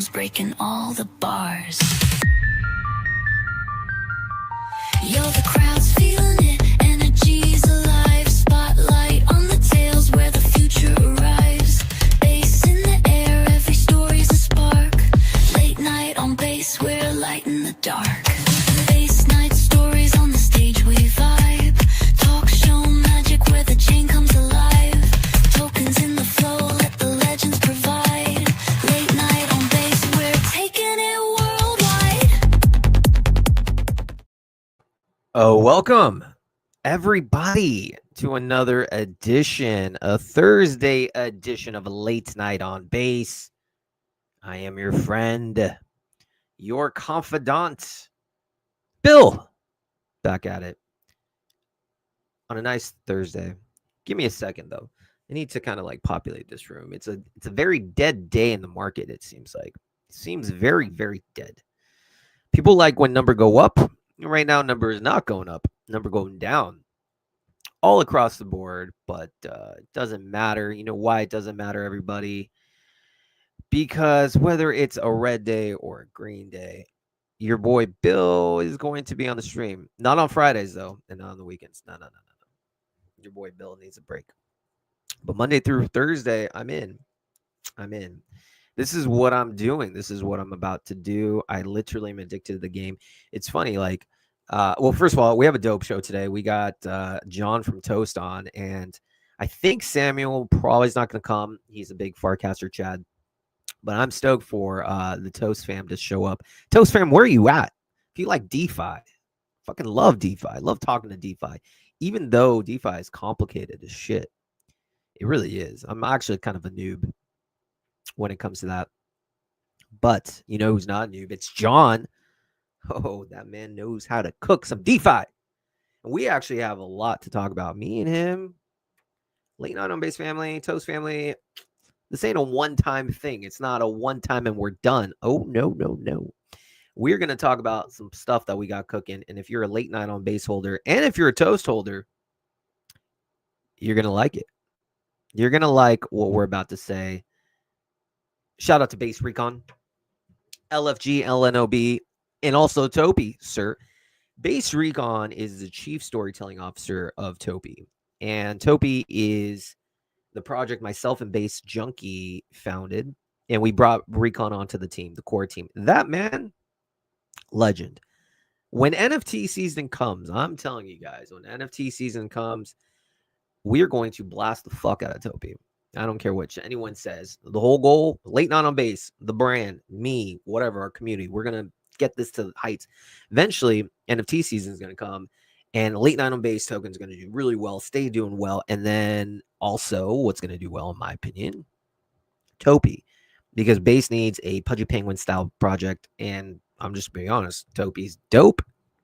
rhythms breaking all the bars. Yo, the crowd's feeling it, energy's alive. Spotlight on the tails where the future arrives. Bass in the air, every story's a spark. Late night on bass, we're light in the dark. Bass night stories on the stage, we vibe. Talk show magic where the chain comes alive. Tokens in the flow, let the legends provide. Late night on bass, we're taking it worldwide. Oh, welcome everybody to another edition, a Thursday edition of Late Night on Bass. I am your friend, your confidant, Bill, back at it on a nice Thursday. Give me a second though. I need to kind of like populate this room. It's a very dead day in the market. It seems like it seems very, very dead. People like when number go up. Right now, number is not going up, number going down all across the board, but it doesn't matter. You know why it doesn't matter, everybody? Because whether it's a red day or a green day, your boy Bill is going to be on the stream. Not on Fridays, though, and not on the weekends. No. Your boy Bill needs a break. But Monday through Thursday, I'm in. This is what I'm doing. This is what I'm about to do. I literally am addicted to the game. It's funny, like, well, first of all, we have a dope show today. We got John from Toast on, and I think Samuel probably is not going to come. He's a big Farcaster Chad. But I'm stoked for the Toast fam to show up. Toast fam, where are you at? If you like DeFi, fucking love DeFi. I love talking to DeFi. Even though DeFi is complicated as shit. It really is. I'm actually kind of a noob when it comes to that. But you know who's not a noob? It's John. Oh, that man knows how to cook some DeFi. And we actually have a lot to talk about. Me and him, Late Night on Base family, Toast family. This ain't a one-time thing. It's not a one-time and we're done. Oh, no. We're going to talk about some stuff that we got cooking. And if you're a Late Night on Base holder and if you're a Toast holder, you're going to like it. You're going to like what we're about to say. Shout out to Base Recon, LFG, LNOB, and also Topi, sir. Base Recon is the chief storytelling officer of Topi. And Topi is the project myself and Base Junkie founded. And we brought Recon onto the team, the core team. That man, legend. When NFT season comes, I'm telling you guys, when NFT season comes, we're going to blast the fuck out of Topi. I don't care what anyone says. The whole goal, Late Night on Base, the brand, me, whatever, our community, we're going to get this to the heights. Eventually, NFT season is going to come, and Late Night on Base token is going to do really well, stay doing well. And then also, what's going to do well, in my opinion, Topi, because Base needs a Pudgy Penguin style project. And I'm just being honest, Topi's dope.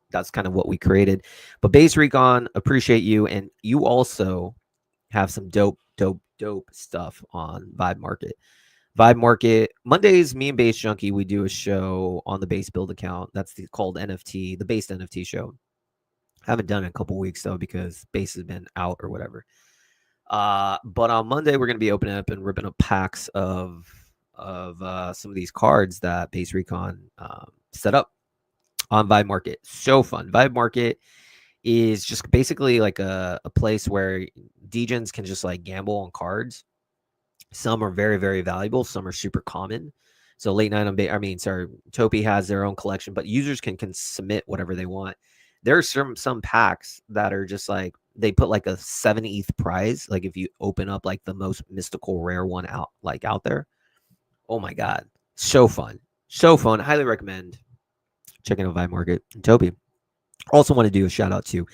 That's kind of what we created. But Base Recon, appreciate you. And you also have some dope stuff on Vibe Market. Mondays, me and Base Junkie, we do a show on the Base Build account. That's called NFT, the Base NFT show. I haven't done it in a couple weeks, though, because Base has been out or whatever. But on Monday, we're going to be opening up and ripping up packs of some of these cards that Base Recon set up on Vibe Market. So fun. Vibe Market is just basically like a place where degens can just like gamble on cards. Some are very, very valuable. Some are super common. So Topi has their own collection, but users can submit whatever they want. There are some packs that are just like, they put like a 7 ETH prize. Like if you open up like the most mystical rare one out there. Oh my God. So fun. Highly recommend checking out Vibe Market and Topi. Also want to do a shout out to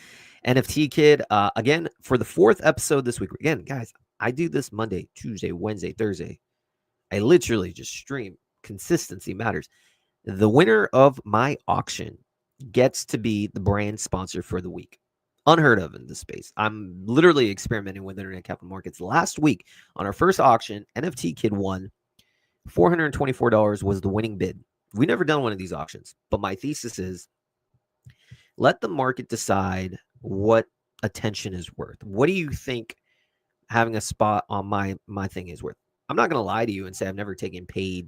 NFT Kid. Again, for the 4th episode this week. Again, guys, I do this Monday, Tuesday, Wednesday, Thursday. I literally just stream. Consistency matters. The winner of my auction gets to be the brand sponsor for the week. Unheard of in this space. I'm literally experimenting with internet capital markets. Last week on our first auction, NFT Kid won. $424 was the winning bid. We've never done one of these auctions, but my thesis is let the market decide what attention is worth. What do you think having a spot on my thing is worth? I'm not going to lie to you and say I've never taken paid,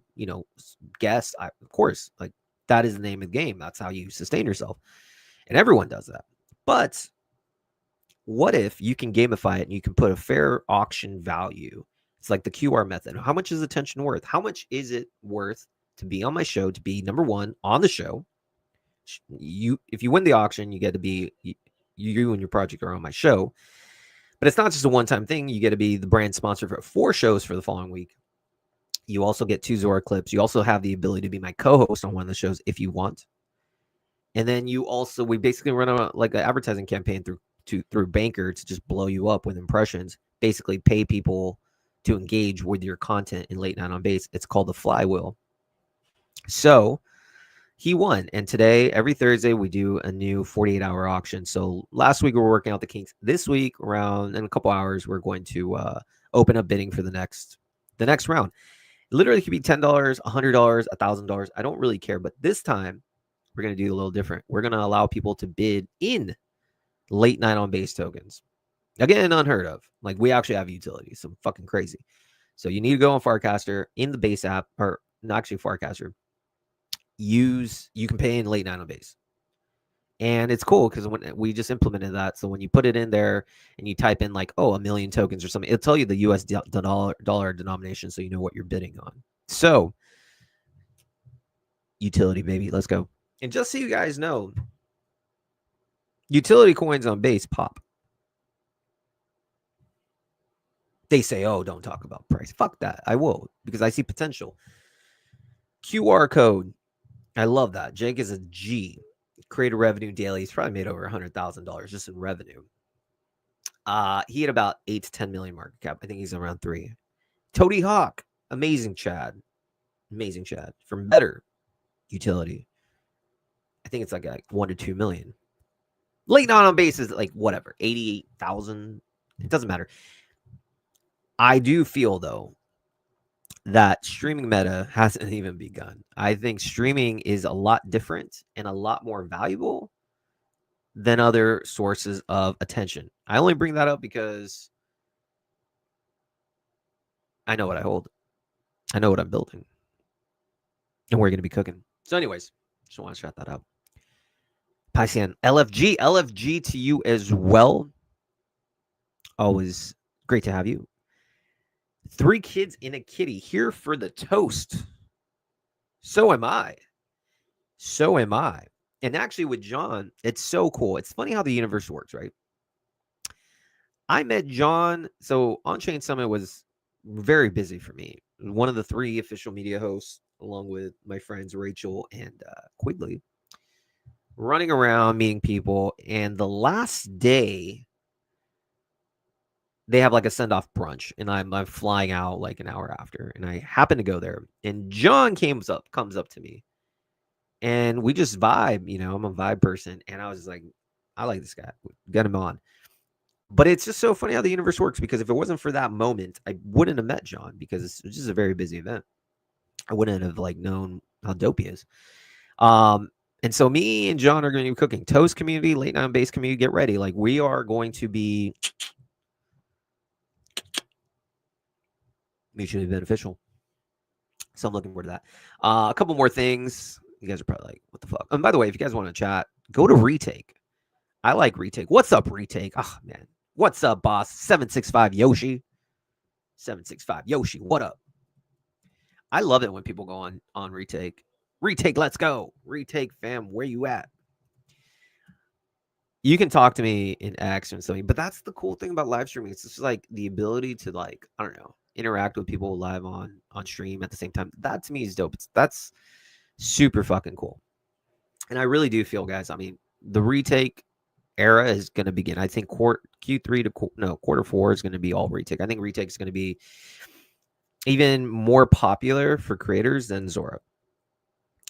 guests. Of course, like that is the name of the game. That's how you sustain yourself. And everyone does that. But what if you can gamify it and you can put a fair auction value? It's like the QR method. How much is attention worth? How much is it worth to be on my show, to be number one on the show? If you win the auction, you get to be you and your project are on my show. But it's not just a one-time thing. You get to be the brand sponsor for 4 shows for the following week. You also get 2 Zora clips. You also have the ability to be my co-host on one of the shows if you want. And then we basically run an advertising campaign through Banker to just blow you up with impressions. Basically, pay people to engage with your content in Late Night on Base. It's called the Flywheel. So he won. And today, every Thursday, we do a new 48-hour auction. So last week, we were working out the kinks. This week, in a couple hours, we're going to open up bidding for the next round. It literally could be $10, $100, $1,000. I don't really care. But this time, we're going to do a little different. We're going to allow people to bid in Late Night on Base tokens. Again, unheard of. Like, we actually have utilities. Some fucking crazy. So you need to go on Farcaster in the Base app, or not actually Farcaster. You can pay in Late Night on Base. And it's cool because when we just implemented that. So when you put it in there and you type in like, 1 million tokens or something, it'll tell you the US dollar denomination so you know what you're bidding on. So utility, baby. Let's go. And just so you guys know, utility coins on Base pop. They say, don't talk about price. Fuck that. I will, because I see potential. QR code. I love that. Jake is a G. Created revenue daily. He's probably made over $100,000 just in revenue. He had about 8 to 10 million market cap. I think he's around 3. Toady Hawk. Amazing Chad. From Better Utility. I think it's like 1 to 2 million. Late Night on Base is like whatever, 88,000. It doesn't matter. I do feel though that streaming meta hasn't even begun. I think streaming is a lot different and a lot more valuable than other sources of attention. I only bring that up because I know what I hold. I know what I'm building. And we're going to be cooking. So anyways, just want to shout that out. Paisian, LFG to you as well. Always great to have you. 3 kids in a kitty here for the toast. So am I. And actually with John, it's so cool. It's funny how the universe works, right? I met John. So On-Chain Summit was very busy for me. One of the 3 official media hosts, along with my friends Rachel and Quigley, running around meeting people. And the last day, they have like a send-off brunch, and I'm flying out like an hour after, and I happen to go there, and John comes up to me, and we just vibe. I'm a vibe person, and I was like, I like this guy, get him on. But it's just so funny how the universe works, because if it wasn't for that moment, I wouldn't have met John, because it's just a very busy event. I wouldn't have like known how dope he is. And so me and John are going to be cooking. Toast community, Late Night on Base community, get ready. Like, we are going to be mutually beneficial. So I'm looking forward to that. A couple more things. You guys are probably like, what the fuck? And by the way, if you guys want to chat, go to Retake. I like Retake. What's up, Retake? Oh, man. What's up, boss? 765 Yoshi. 765 Yoshi, what up? I love it when people go on Retake. Retake, let's go. Retake, fam, where you at? You can talk to me in X and something, but that's the cool thing about live streaming. It's just like the ability to, like, I don't know, interact with people live on stream at the same time. That to me is dope. That's super fucking cool. And I really do feel, guys, I mean, the Retake era is going to begin. I think quarter 4 is going to be all Retake. I think Retake is going to be even more popular for creators than Zora.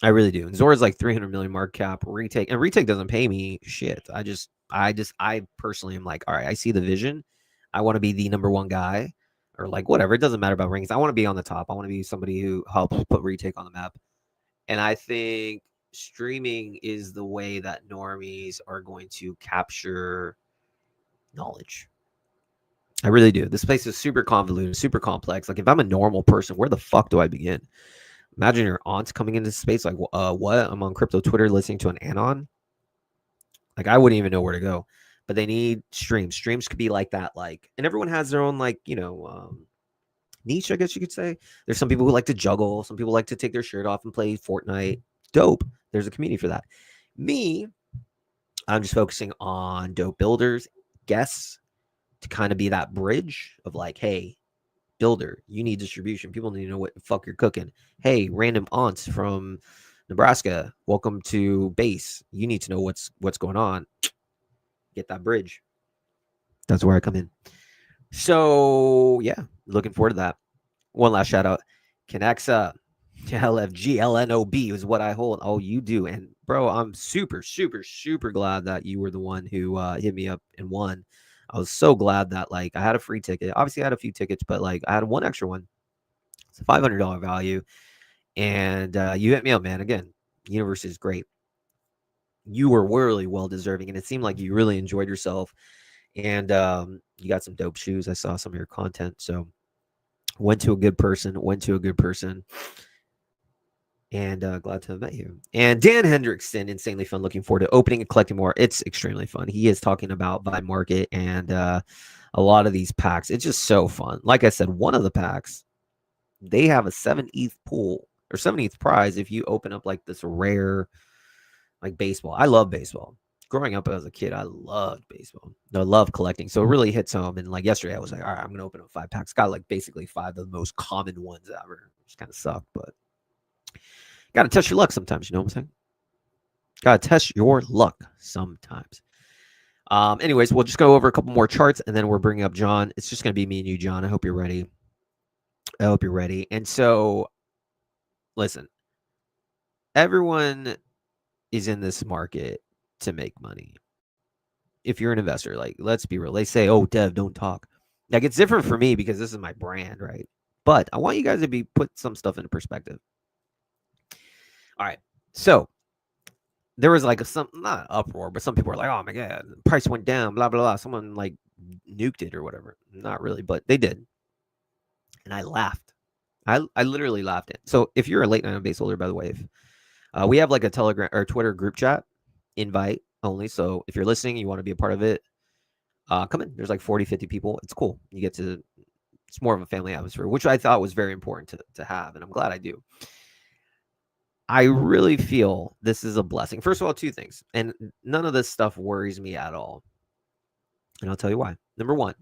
I really do. And Zora's like 300 million market cap. Retake doesn't pay me shit. I personally am like, all right, I see the vision. I want to be the number 1 guy, or like whatever. It doesn't matter about rankings. I want to be on the top. I want to be somebody who helps put Retake on the map. And I think streaming is the way that normies are going to capture knowledge. I really do. This place is super convoluted, super complex. Like if I'm a normal person, where the fuck do I begin? Imagine your aunt's coming into space. Like, what? I'm on crypto Twitter listening to an anon. Like I wouldn't even know where to go. But they need streams. Streams could be like that. Like, and everyone has their own like niche, I guess you could say. There's some people who like to juggle. Some people like to take their shirt off and play Fortnite. Dope. There's a community for that. Me, I'm just focusing on dope builders, guests, to kind of be that bridge of like, hey, builder, you need distribution. People need to know what the fuck you're cooking. Hey, random aunts from Nebraska, welcome to base. You need to know what's going on. Get that bridge. That's where I come in. So yeah, looking forward to that. One last shout out. Conexa LFG is what I hold. Oh, you do. And bro, I'm super, super, super glad that you were the one who hit me up and won. I was so glad that like I had a free ticket. Obviously, I had a few tickets, but like I had one extra one. It's a $500 value. And you hit me up, man. Again, universe is great. You were really well deserving, and it seemed like you really enjoyed yourself. And you got some dope shoes. I saw some of your content. So went to a good person, and glad to have met you. And Dan Hendrickson, insanely fun. Looking forward to opening and collecting more. It's extremely fun. He is talking about Vibe Market and a lot of these packs. It's just so fun. Like I said, one of the packs, they have a 7th pool or 7th prize if you open up like this rare, like baseball. I love baseball. Growing up as a kid, I loved baseball. I love collecting. So it really hits home. And like yesterday, I was like, all right, I'm going to open up 5 packs. Got like basically 5 of the most common ones ever, which kind of sucked, but got to test your luck sometimes. You know what I'm saying? Got to test your luck sometimes. Anyways, we'll just go over a couple more charts and then we're bringing up John. It's just going to be me and you, John. I hope you're ready. And so, listen, everyone is in this market to make money. If you're an investor, like, let's be real. They say, oh, Dev, don't talk. Like, it's different for me because this is my brand, right? But I want you guys to put some stuff into perspective. All right. So there was like not uproar, but some people were like, oh my God, the price went down, blah, blah, blah. Someone like nuked it or whatever. Not really, but they did. And I laughed. I literally laughed at. So if you're a late night on base holder, by the way, we have like a Telegram or Twitter group chat, invite only. So if you're listening, you want to be a part of it, come in. There's like 40, 50 people. It's cool. You get to, it's more of a family atmosphere, which I thought was very important to have. And I'm glad I do. I really feel this is a blessing. First of all, 2 things. And none of this stuff worries me at all. And I'll tell you why. Number 1,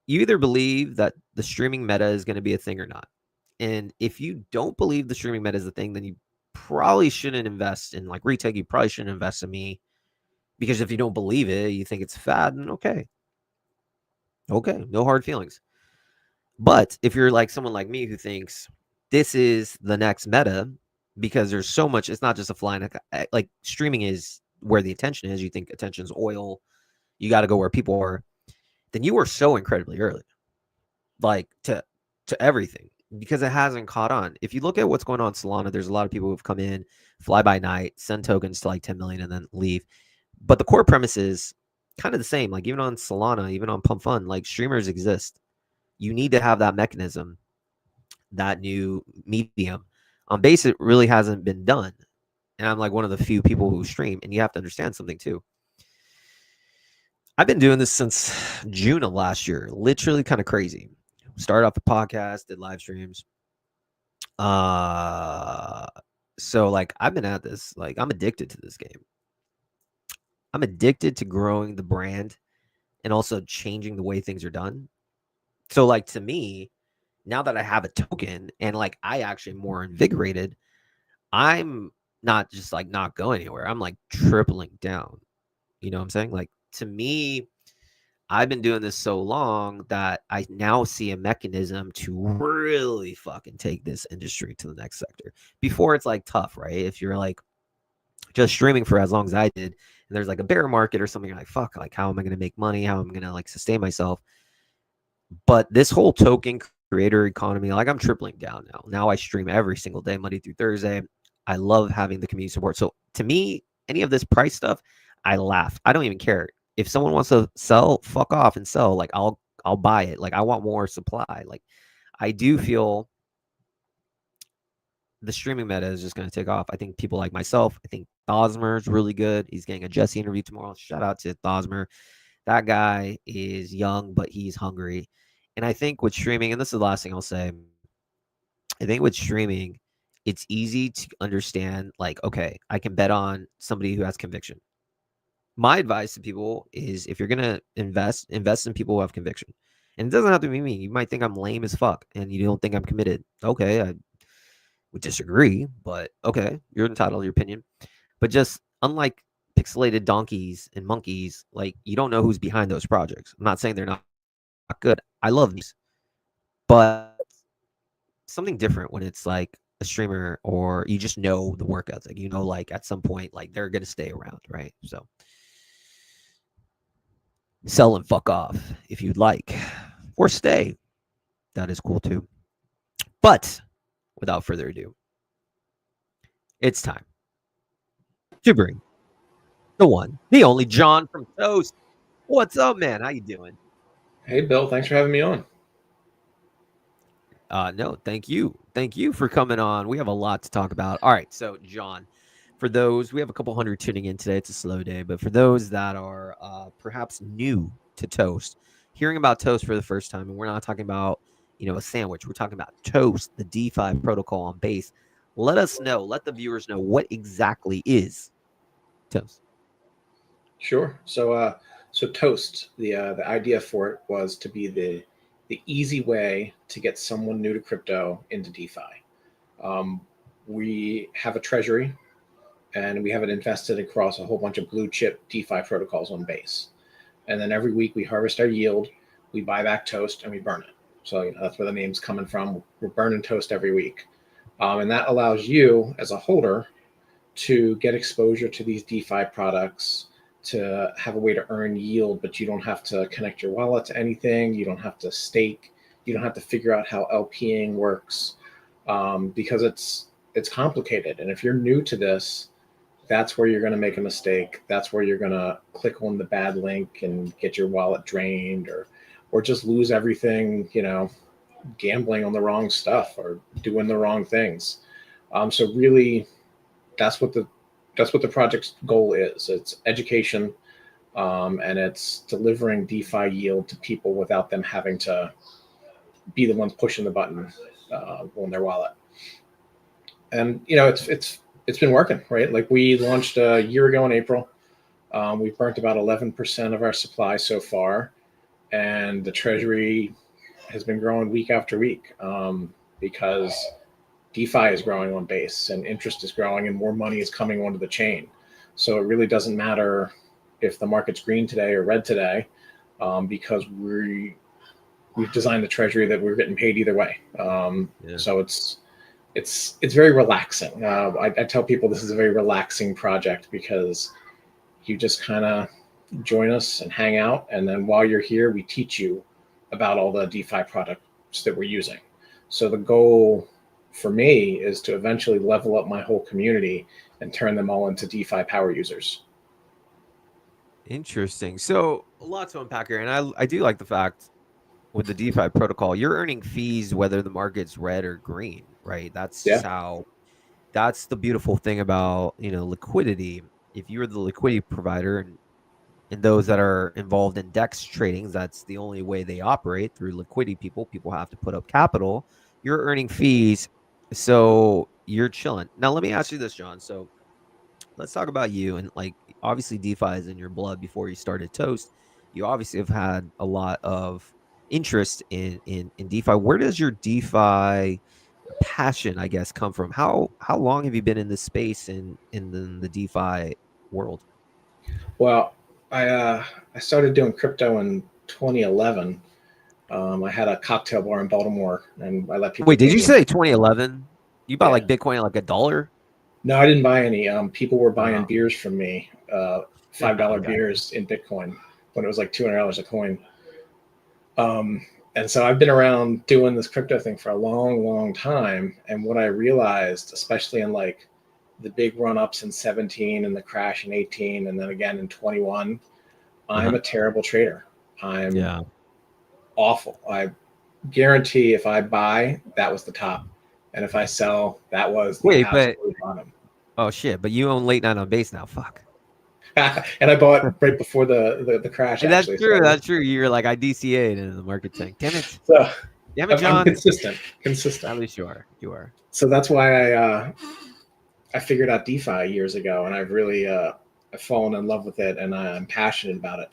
you either believe that the streaming meta is going to be a thing or not. And if you don't believe the streaming meta is a thing, then you probably shouldn't invest in like retake. You probably shouldn't invest in me, because if you don't believe it, you think it's fad, then okay, no hard feelings. But if you're like someone like me who thinks this is the next meta, because there's so much, it's not just a fly, like streaming is where the attention is. You think attention's oil, you got to go where people are. Then you are so incredibly early, like to everything, because it hasn't caught on. If you look at what's going on in Solana, there's a lot of people who've come in, fly by night, send tokens to like 10 million and then leave. But the core premise is kind of the same. Like even on Solana, even on Pump Fund, like streamers exist. You need to have that mechanism, that new medium. On base, it really hasn't been done. And I'm like one of the few people who stream. And you have to understand something too. I've been doing this since June of last year, literally kind of crazy. Started off a podcast, did live streams. So like I've been at this, like I'm addicted to this game. I'm addicted to growing the brand and also changing the way things are done. So like to me, now that I have a token and like I actually am more invigorated, I'm not just like not going anywhere. I'm like tripling down. You know what I'm saying? Like to me, I've been doing this so long that I now see a mechanism to really fucking take this industry to the next sector. Before it's like tough, right? If you're like just streaming for as long as I did, and there's like a bear market or something, you're like, fuck, like how am I going to make money? How am I going to like sustain myself? But this whole token creator economy, like I'm tripling down now. Now I stream every single day, Monday through Thursday. I love having the community support. So to me, any of this price stuff, I laugh. I don't even care. if someone wants to sell, fuck off and sell. Like I'll buy it. Like I want more supply. Like I do feel the streaming meta is just going to take off. I think people like myself, I think Thosmer is really good. He's getting a Jesse interview tomorrow. Shout out to Thosmer. That guy is young, but he's hungry. And I think with streaming, and this is the last thing I'll say, I think with streaming, it's easy to understand, like, okay, I can bet on somebody who has conviction. My advice to people is if you're gonna invest in people who have conviction. And it doesn't have to be me. You might think I'm lame as fuck and you don't think I'm committed. Okay, I would disagree, but okay, you're entitled to your opinion. But just unlike pixelated donkeys and monkeys, like you don't know who's behind those projects. I'm not saying they're not good. I love these, but something different when it's like a streamer or you just know the work ethic. You know, like at some point, like they're gonna stay around, right? So sell and fuck off if you'd like, or stay. That is cool too. But without further ado, it's time to bring the one, the only John from Toast. What's up, man? How you doing? Hey, Bill. Thanks for having me on. No, thank you. Thank you for coming on. We have a lot to talk about. All right, so John, for those, we have a couple hundred tuning in today. It's a slow day, but for those that are perhaps new to Toast, hearing about Toast for the first time, and we're not talking about, a sandwich. We're talking about Toast, the DeFi protocol on Base. Let us know, let the viewers know what exactly is Toast. Sure. So Toast, the idea for it was to be the easy way to get someone new to crypto into DeFi. We have a treasury, and we have it invested across a whole bunch of blue chip DeFi protocols on Base. And then every week we harvest our yield, we buy back Toast, and we burn it. So that's where the name's coming from. We're burning Toast every week, and that allows you as a holder to get exposure to these DeFi products, to have a way to earn yield, but you don't have to connect your wallet to anything. You don't have to stake. You don't have to figure out how LPing works, because it's complicated. And if you're new to this, that's where you're going to make a mistake. That's where you're going to click on the bad link and get your wallet drained, or just lose everything, gambling on the wrong stuff or doing the wrong things. So really, that's what the project's goal is. It's education, and it's delivering DeFi yield to people without them having to be the ones pushing the button on their wallet. And it's been working, right? Like we launched a year ago in April. We've burnt about 11% of our supply so far, and the treasury has been growing week after week, because DeFi is growing on Base and interest is growing and more money is coming onto the chain. So it really doesn't matter if the market's green today or red today, because we've designed the treasury that we're getting paid either way. So it's very relaxing. I tell people this is a very relaxing project because you just kind of join us and hang out. And then while you're here, we teach you about all the DeFi products that we're using. So the goal for me is to eventually level up my whole community and turn them all into DeFi power users. Interesting. So a lot to unpack here, and I do like the fact with the DeFi protocol, you're earning fees whether the market's red or green, right? Yeah. That's the beautiful thing about liquidity. If you're the liquidity provider and those that are involved in DEX tradings, that's the only way they operate through liquidity. People have to put up capital. You're earning fees, so you're chilling. Now let me ask you this, John. So let's talk about you, and like obviously DeFi is in your blood before you started Toast. You obviously have had a lot of interest in DeFi. Where does your DeFi passion, I guess, come from? How long have you been in this space in the DeFi world? Well, I started doing crypto in 2011. I had a cocktail bar in Baltimore, and I let people. Wait, did you say 2011? You bought Yeah. like Bitcoin at like $1? No, I didn't buy any. People were buying Oh. beers from me, $5 Okay. beers in Bitcoin when it was like $200 a coin. And so I've been around doing this crypto thing for a long, long time. And what I realized, especially in like the big run ups in 17 and the crash in 18, and then again in 21, I'm a terrible trader. I'm Yeah. awful. I guarantee if I buy, that was the top. And if I sell, that was the Wait, but absolute bottom. oh shit! But you own late night on base now. Fuck. And I bought right before the crash, And that's actually. true. So, That's true. You're like I DCA'd in the market tank. Damn it. so Damn it, I'm John. consistent. At least you are. You are. So that's why I figured out DeFi years ago, and I've really I've fallen in love with it, and I'm passionate about it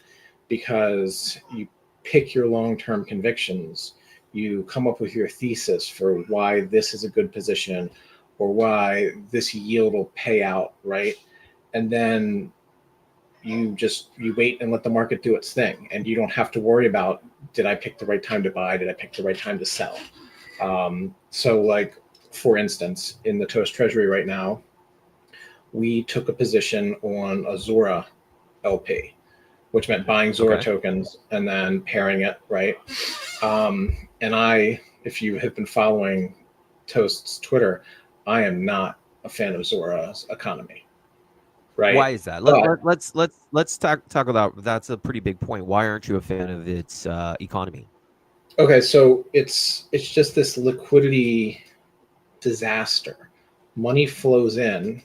because you pick your long-term convictions, you come up with your thesis for why this is a good position or why this yield will pay out, right? And then you wait and let the market do its thing, and you don't have to worry about, did I pick the right time to buy, did I pick the right time to sell. So like, for instance, in the Toast Treasury right now, we took a position on a Zora LP, which meant buying Zora Okay. tokens and then pairing it, right? And if you have been following Toast's Twitter, I am not a fan of Zora's economy, Why right? is that? But Let's talk about. That's a pretty big point. Why aren't you a fan of its economy? okay, so it's just this liquidity disaster. Money flows in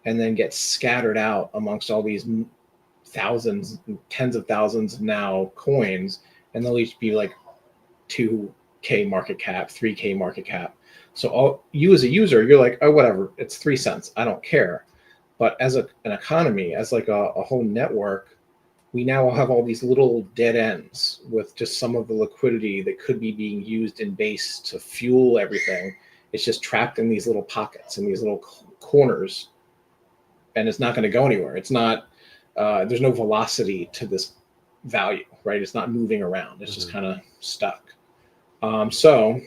and then gets scattered out amongst all these thousands, tens of thousands now coins, and they'll each be like 2K market cap, 3K market cap. So you as a user, you're like, oh, whatever, it's 3 cents, I don't care. But as an economy, as like a whole network, we now have all these little dead ends with just some of the liquidity that could be being used in base to fuel everything. It's just trapped in these little pockets and these little corners, and it's not going to go anywhere. It's not. There's no velocity to this value, right? It's not moving around. It's just kind of stuck. So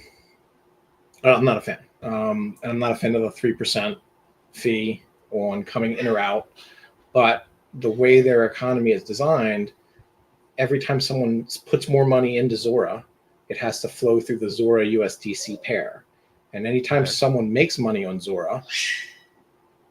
I'm not a fan. And I'm not a fan of the 3% fee on coming in or out. But the way their economy is designed, every time someone puts more money into Zora, it has to flow through the Zora USDC pair. And anytime someone makes money on Zora,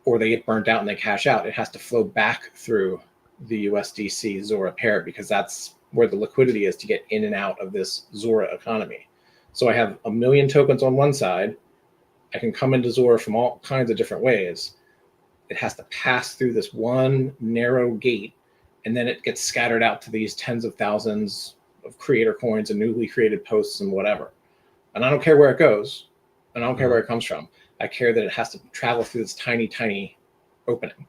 or they get burnt out and they cash out, it has to flow back through the USDC Zora pair, because that's where the liquidity is to get in and out of this Zora economy. So I have 1 million tokens on one side. I can come into Zora from all kinds of different ways. It has to pass through this one narrow gate, and then it gets scattered out to these tens of thousands of creator coins and newly created posts and whatever. And I don't care where it goes, and I don't care where it comes from. I care that it has to travel through this tiny, tiny opening.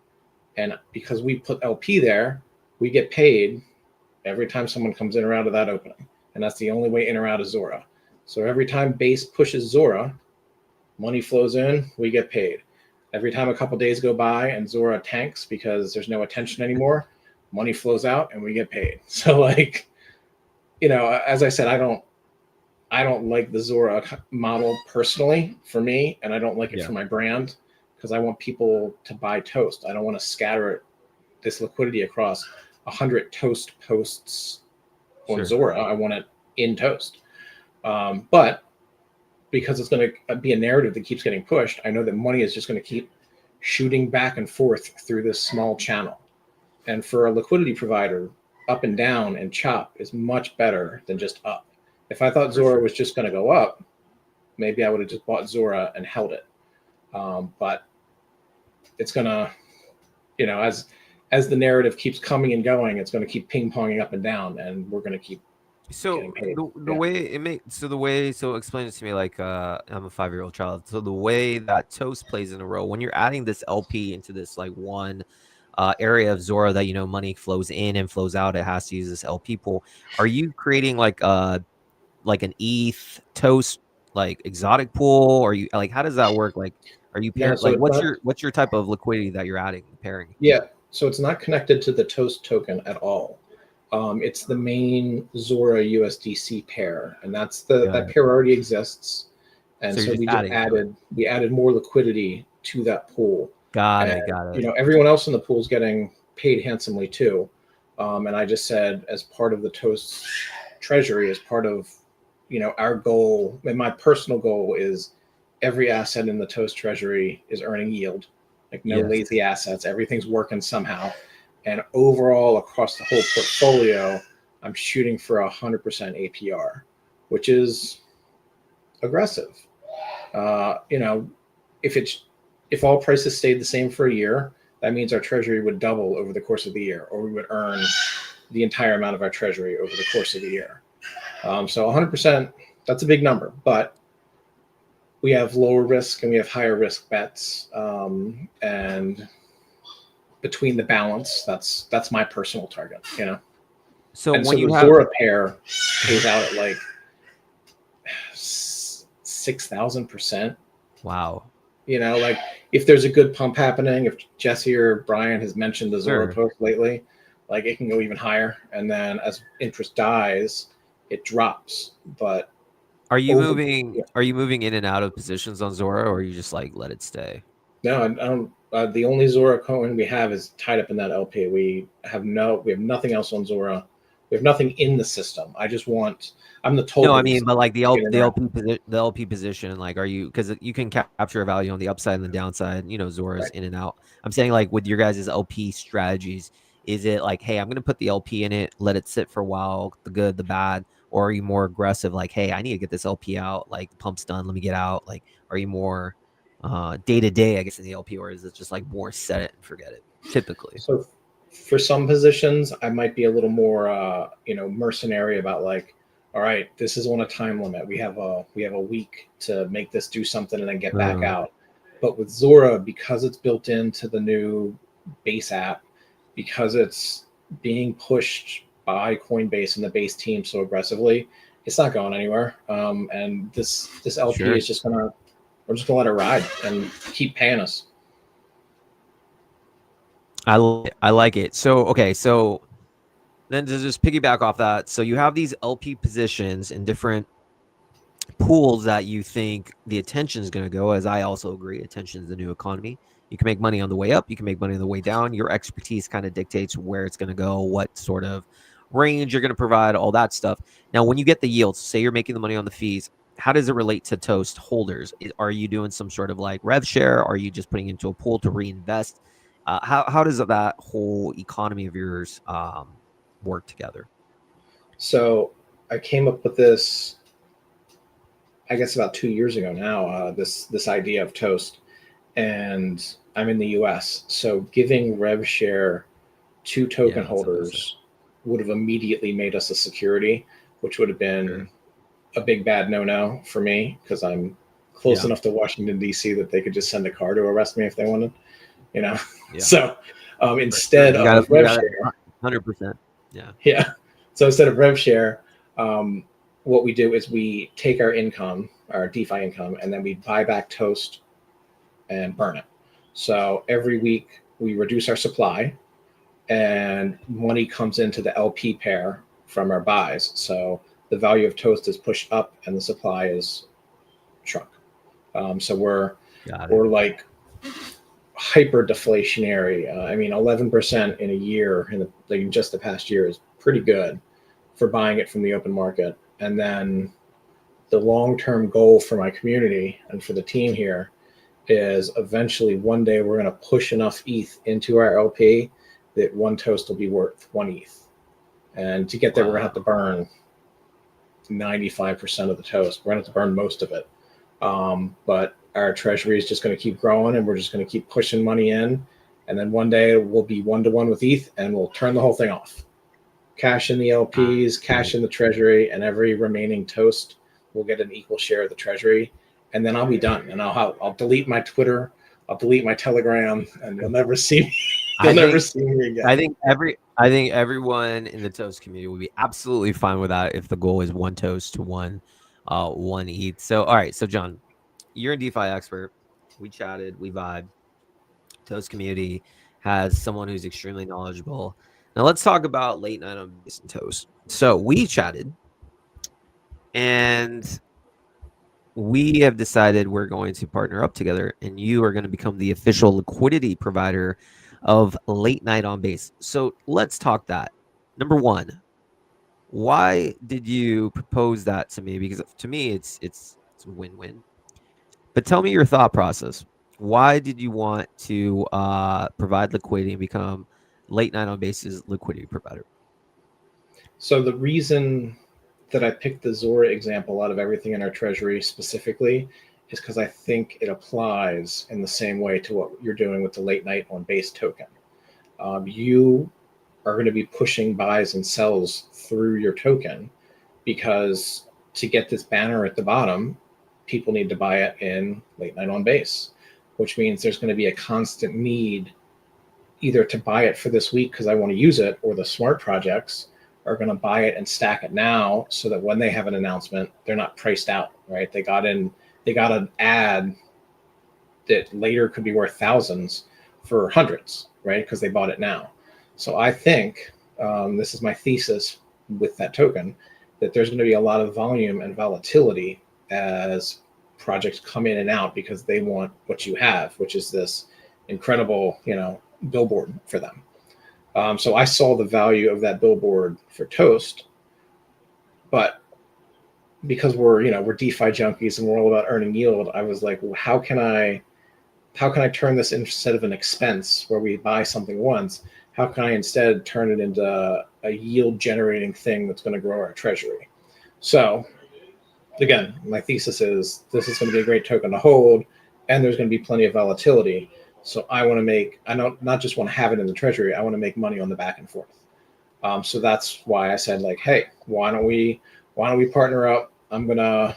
And because we put LP there, we get paid every time someone comes in or out of that opening. And that's the only way in or out of Zora. So every time base pushes Zora, money flows in, we get paid. Every time a couple days go by and Zora tanks because there's no attention anymore, money flows out and we get paid. So like, as I said, I don't like the Zora model personally for me, and I don't like it for my brand, because I want people to buy Toast. I don't want to scatter this liquidity across 100 Toast posts on Zora. I want it in Toast. But because it's going to be a narrative that keeps getting pushed, I know that money is just going to keep shooting back and forth through this small channel. And for a liquidity provider, up and down and chop is much better than just up. If I thought Zora was just going to go up, maybe I would have just bought Zora and held it. But it's going to, as the narrative keeps coming and going, it's going to keep ping-ponging up and down, and we're going to keep getting paid. So explain this to me like I'm a 5-year-old child. So the way that Toast plays in a row, when you're adding this LP into this like one area of Zora that money flows in and flows out, it has to use this LP pool. Are you creating like an ETH Toast like exotic pool? Or you like, how does that work? Like, are you pairing, so like it's what's your type of liquidity that you're adding pairing? Yeah, so it's not connected to the Toast token at all. It's the main Zora USDC pair, and that's that pair already exists. And so we just added more liquidity to that pool. Got it. Everyone else in the pool is getting paid handsomely too. And I just said, as part of the Toast treasury, as part of our goal, and my personal goal is every asset in the Toast treasury is earning yield. Like no lazy assets. Everything's working somehow. And overall, across the whole portfolio, I'm shooting for 100% APR, which is aggressive. You know, if all prices stayed the same for a year, that means our treasury would double over the course of the year, or we would earn the entire amount of our treasury over the course of the year. So 100%, that's a big number, but we have lower risk and we have higher risk bets. And between the balance, that's my personal target, you know? So And when so you the have Zora pair pays out at like 6,000%. wow, You know, like if there's a good pump happening, if Jesse or Brian has mentioned the Zora sure. post lately, like it can go even higher. And then as interest dies, it drops. But Are you over, moving? Are you moving in and out of positions on Zora, or you just like let it stay? no, I don't. The only Zora coin we have is tied up in that LP. We have nothing else on Zora. We have nothing in the system. I'm the No, I token. mean, So but like I can interact. The LP position, like, are you because you can capture a value on the upside and the downside. You know, Zora's Right. in and out. I'm saying like with your guys' LP strategies, is it like, hey, I'm gonna put the LP in it, let it sit for a while, the good, the bad, or are you more aggressive? Like, hey, I need to get this LP out. Like the pump's done, let me get out. Like, are you more day to day, I guess, in the LP, or is it just like more set it and forget it? Typically, So for some positions, I might be a little more, mercenary about like, all right, this is on a time limit. We have a week to make this do something and then get back uh, out. But with Zora, because it's built into the new base app, because it's being pushed by Coinbase and the base team so aggressively, it's not going anywhere. And this LP sure. is just gonna we're just gonna let it ride and keep paying us. I like it. So okay, so then to just piggyback off that, so you have these LP positions in different pools that you think the attention is going to go. As I also agree, attention is the new economy. You can make money on the way up, you can make money on the way down. Your expertise kind of dictates where it's going to go, what sort of range you're going to provide, all that stuff. Now, when you get the yields, say you're making the money on the fees, how does it relate to Toast holders? Are you doing some sort of like rev share? Are you just putting into a pool to reinvest? How does that whole economy of yours work together? So I came up with this, I guess, about 2 years ago now. This idea of Toast, and I'm in the U.S., so giving rev share to Yeah, token that's what I was saying. holders would have immediately made us a security, which would have Sure. been a big bad no for me because I'm close Yeah. enough to Washington D.C. that they could just send a car to arrest me if they wanted, you know. Yeah. So For sure. instead of You rev got it. share, 100%. Yeah. yeah. So instead of rev share, what we do is we take our income, our DeFi income, and then we buy back Toast and burn it. So every week we reduce our supply, and money comes into the LP pair from our buys. So the value of Toast is pushed up, and the supply is shrunk. So Got it. we're like hyper deflationary. I mean, 11% in a year in just the past year is pretty good for buying it from the open market. And then the long-term goal for my community and for the team here is eventually one day we're going to push enough ETH into our LP that one toast will be worth one ETH. And to get there, we're going to have to Wow. burn 95% of the toast. We're going to have to burn most of it. But our treasury is just going to keep growing, and we're just going to keep pushing money in. And then one day we'll be 1-to-1 with ETH, and we'll turn the whole thing off. Cash in the LPs, cash in the treasury, and every remaining toast will get an equal share of the treasury. And then I'll be done. And I'll delete my Twitter, I'll delete my Telegram, and you'll never see me. You'll I never think see me again. I think everyone in the toast community would be absolutely fine with that if the goal is one toast to one ETH. So all right, so John, you're a DeFi expert. We chatted, we vibed. Toast community has someone who's extremely knowledgeable. Now let's talk about late night on base and toast. So we chatted and we have decided we're going to partner up together and you are going to become the official liquidity provider of late night on base. So let's talk that. Number one, why did you propose that to me? Because to me, it's a win-win. But tell me your thought process. Why did you want to provide liquidity and become late night on basis liquidity provider? So the reason that I picked the Zora example out of everything in our treasury specifically is because I think it applies in the same way to what you're doing with the late night on base token. You are going to be pushing buys and sells through your token because to get this banner at the bottom, people need to buy it in late night on base, which means there's going to be a constant need either to buy it for this week because I want to use it, or the smart projects are going to buy it and stack it now so that when they have an announcement, they're not priced out, right? They got an ad that later could be worth thousands for hundreds, right? Because they bought it now. So I think this is my thesis with that token, that there's going to be a lot of volume and volatility as projects come in and out because they want what you have, which is this incredible, billboard for them. So I saw the value of that billboard for Toast, but because we're DeFi junkies and we're all about earning yield, I was like, well, how can I turn this, instead of an expense where we buy something once, how can I instead turn it into a yield generating thing that's going to grow our treasury? So again, my thesis is this is going to be a great token to hold, and there's going to be plenty of volatility. So I don't not just want to have it in the treasury, I want to make money on the back and forth. So that's why I said, like, hey, why don't we partner up? I'm going to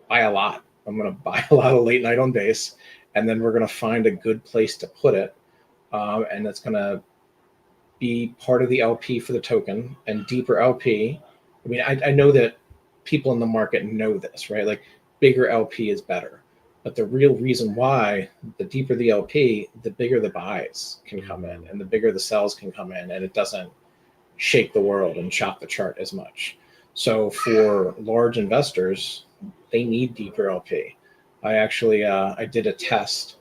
buy a lot. I'm going to buy a lot of late night on base, and then we're going to find a good place to put it. And that's going to be part of the LP for the token and deeper LP. I mean, I know that people in the market know this, right? Like, bigger LP is better. But the real reason why, the deeper the LP, the bigger the buys can come in and the bigger the sells can come in, and it doesn't shake the world and shock the chart as much. So for large investors, they need deeper LP. I actually I did a test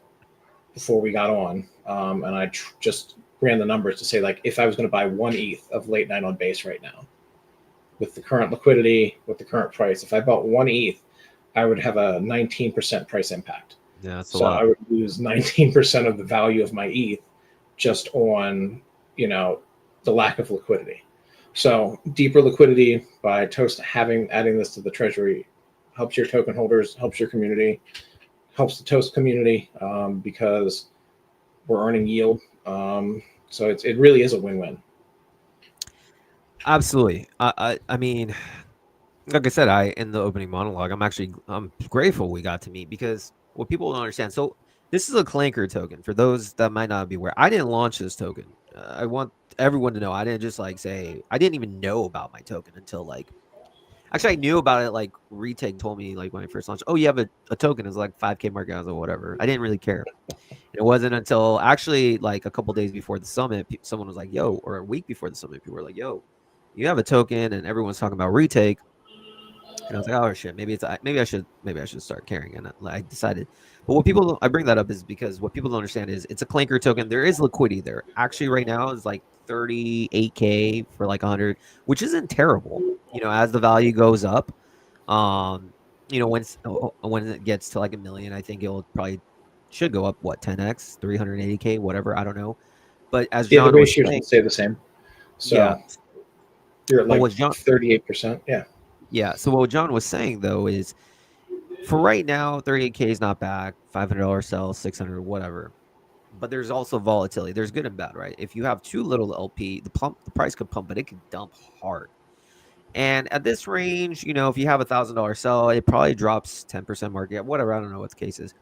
before we got on, and I just ran the numbers to say, like, if I was going to buy 1 ETH of late night on base right now, with the current liquidity, with the current price, if I bought 1 ETH, I would have a 19% price impact. Yeah, that's so I would lose 19% of the value of my ETH just on, the lack of liquidity. So deeper liquidity by Toast adding this to the treasury helps your token holders, helps your community, helps the Toast community, because we're earning yield. So it really is a win-win. Absolutely. I mean, like I said, in the opening monologue, I'm grateful we got to meet, because what people don't understand. So this is a Clanker token. For those that might not be aware, I didn't launch this token. I want everyone to know I didn't just say I didn't even know about my token until actually I knew about it. Like, Retake told me, like, when I first launched, oh, you have a token. It's like 5K market cap or whatever. I didn't really care. It wasn't until actually like a couple days before the summit, someone was like, yo, or a week before the summit, people were like, yo, you have a token, and everyone's talking about Retake. And I was like, oh shit, maybe I should start carrying it. And I decided. But I bring that up is because what people don't understand is it's a Clanker token. There is liquidity there. Actually, right now is like 38K for like 100, which isn't terrible. As the value goes up, when it gets to like 1 million, I think it'll probably should go up 10x, 380K, whatever. I don't know. But as Yeah, the John was ratios saying, will stay the same. So yeah, you're at but like what John 38%. Yeah. Yeah. So what John was saying though is, for right now, 38K is not bad. $500 sell, 600, whatever. But there's also volatility. There's good and bad, right? If you have too little LP, the price could pump, but it could dump hard. And at this range, if you have $1,000 sell, it probably drops 10% market cap, whatever. I don't know what the case is.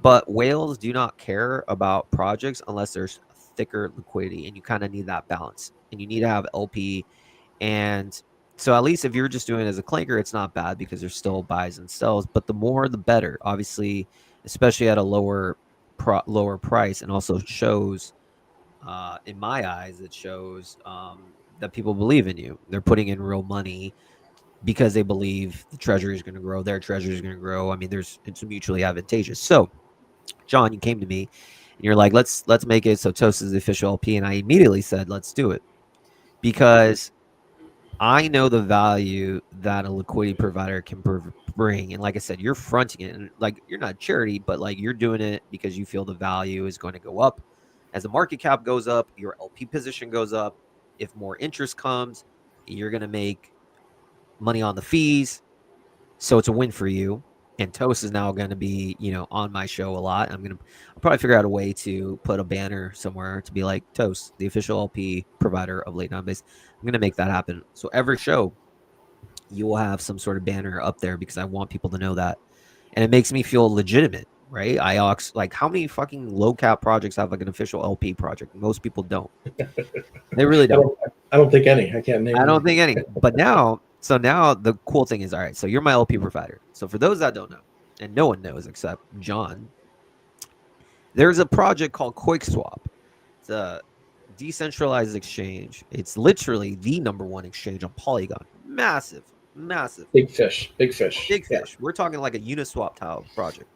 But whales do not care about projects unless there's thicker liquidity, and you kind of need that balance. And you need to have LP. And so at least if you're just doing it as a clanker, it's not bad because there's still buys and sells. But the more, the better, obviously, especially at a lower price, and also shows, in my eyes, it shows that people believe in you. They're putting in real money because they believe the treasury is going to grow. Their treasury is going to grow. I mean, it's mutually advantageous. So, John, you came to me and you're like, let's make it so Toast is the official LP. And I immediately said, let's do it, because I know the value that a liquidity provider can bring. And like I said, you're fronting it, and like, you're not charity, but like, you're doing it because you feel the value is going to go up. As the market cap goes up, your LP position goes up. If more interest comes, you're going to make money on the fees. So it's a win for you. And Toast is now going to be, on my show a lot. I'll probably figure out a way to put a banner somewhere to be like Toast, the official LP provider of Late Night Base. I'm going to make that happen. So every show, you will have some sort of banner up there because I want people to know that. And it makes me feel legitimate, right? Like, how many fucking low cap projects have like an official LP project? Most people don't. They really don't. I don't think any. I can't name. I don't think any. But now the cool thing is, all right, so you're my LP provider. So for those that don't know, and no one knows except John, there's a project called QuickSwap. It's a decentralized exchange. It's literally the number one exchange on Polygon. Massive. Big fish. Yeah. We're talking like a Uniswap style project.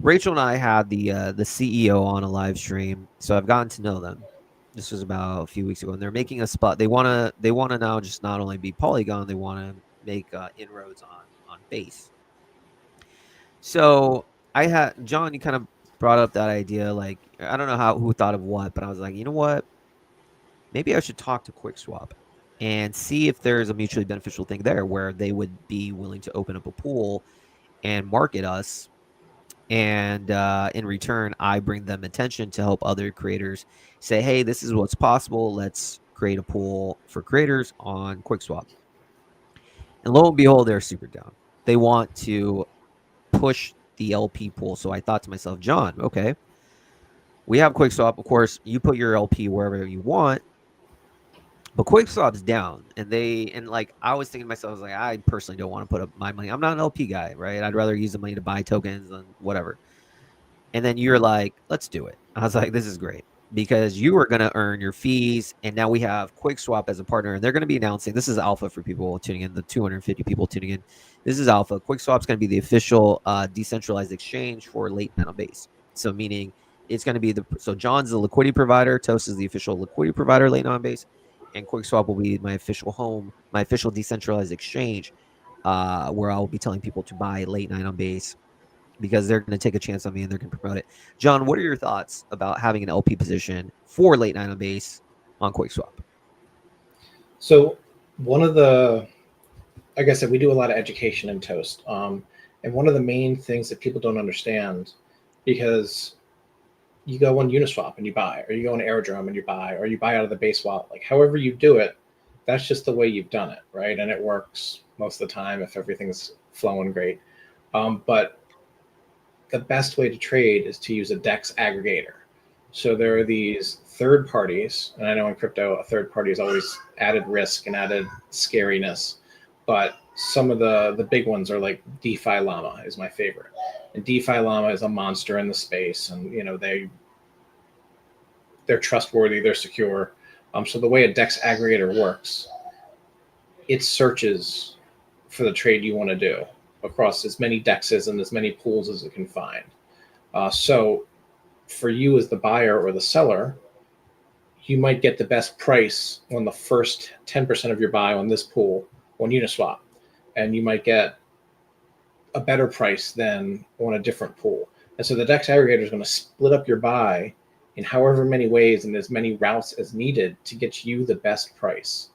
Rachel and I had the CEO on a live stream, so I've gotten to know them. This was about a few weeks ago, and they're making a spot. They wanna now just not only be Polygon, they want to make inroads on Base. So I had John. You kind of brought up that idea. Like, I don't know who thought of what, but I was like, you know what? Maybe I should talk to QuickSwap and see if there's a mutually beneficial thing there where they would be willing to open up a pool and market us. And in return, I bring them attention to help other creators say, hey, this is what's possible. Let's create a pool for creators on QuickSwap. And lo and behold, they're super down. They want to push the LP pool. So I thought to myself, John, okay, we have QuickSwap. Of course, you put your LP wherever you want. But QuickSwap's down, and like I was thinking to myself, I was like, I personally don't want to put up my money. I'm not an LP guy, right? I'd rather use the money to buy tokens than whatever. And then you're like, let's do it. I was like, this is great because you are going to earn your fees, and now we have QuickSwap as a partner, and they're going to be announcing. This is alpha for people tuning in, the 250 people tuning in. This is alpha. QuickSwap's going to be the official decentralized exchange for Late Night on Base. So meaning it's going to be so John's the liquidity provider, Toast is the official liquidity provider Late Night on Base. And QuickSwap will be my official home, my official decentralized exchange, where I will be telling people to buy Late Night on Base because they're going to take a chance on me and they're going to promote it. John, what are your thoughts about having an LP position for Late Night on Base on QuickSwap? So like I said, we do a lot of education in Toast. And one of the main things that people don't understand, because you go on Uniswap and you buy, or you go on Airdrome and you buy, or you buy out of the base wallet. Like however you do it, that's just the way you've done it, right? And it works most of the time if everything's flowing great. But the best way to trade is to use a DEX aggregator. So there are these third parties, and I know in crypto, a third party is always added risk and added scariness. But some of the big ones are like DeFi Llama is my favorite. And DeFi Llama is a monster in the space, and they're trustworthy, they're secure. So the way a DEX aggregator works, it searches for the trade you want to do across as many DEXs and as many pools as it can find. So for you as the buyer or the seller, you might get the best price on the first 10% of your buy on this pool on Uniswap, and you might get a better price than on a different pool. And so the DEX aggregator is going to split up your buy in however many ways and as many routes as needed to get you the best price.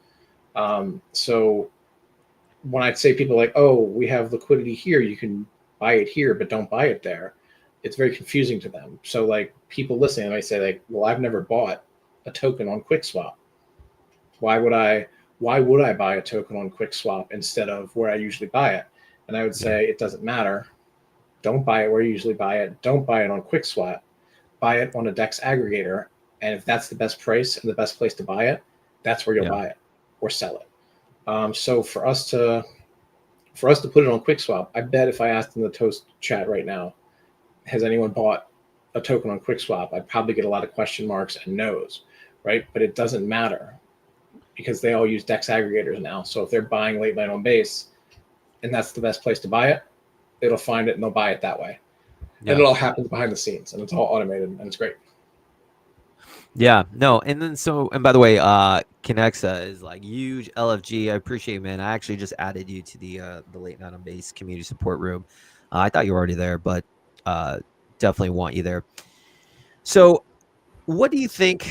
So when I'd say people like, oh, we have liquidity here, you can buy it here, but don't buy it there, it's very confusing to them. So like people listening, I say like, well, I've never bought a token on QuickSwap. Why would I buy a token on QuickSwap instead of where I usually buy it? And I would say it doesn't matter. Don't buy it where you usually buy it. Don't buy it on QuickSwap. Buy it on a DEX aggregator. And if that's the best price and the best place to buy it, that's where you'll buy it or sell it. So for us to put it on QuickSwap, I bet if I asked in the Toast chat right now, has anyone bought a token on QuickSwap? I'd probably get a lot of question marks and no's, right? But it doesn't matter because they all use DEX aggregators now. So if they're buying Late Night on Base, and that's the best place to buy it, it'll find it and they'll buy it that way. Yeah. And it all happens behind the scenes and it's all automated and it's great. Yeah, no. And then and by the way, Conexa is like huge LFG. I appreciate it, man. I actually just added you to the Late Night on Base community support room. I thought you were already there, but definitely want you there. So what do you think?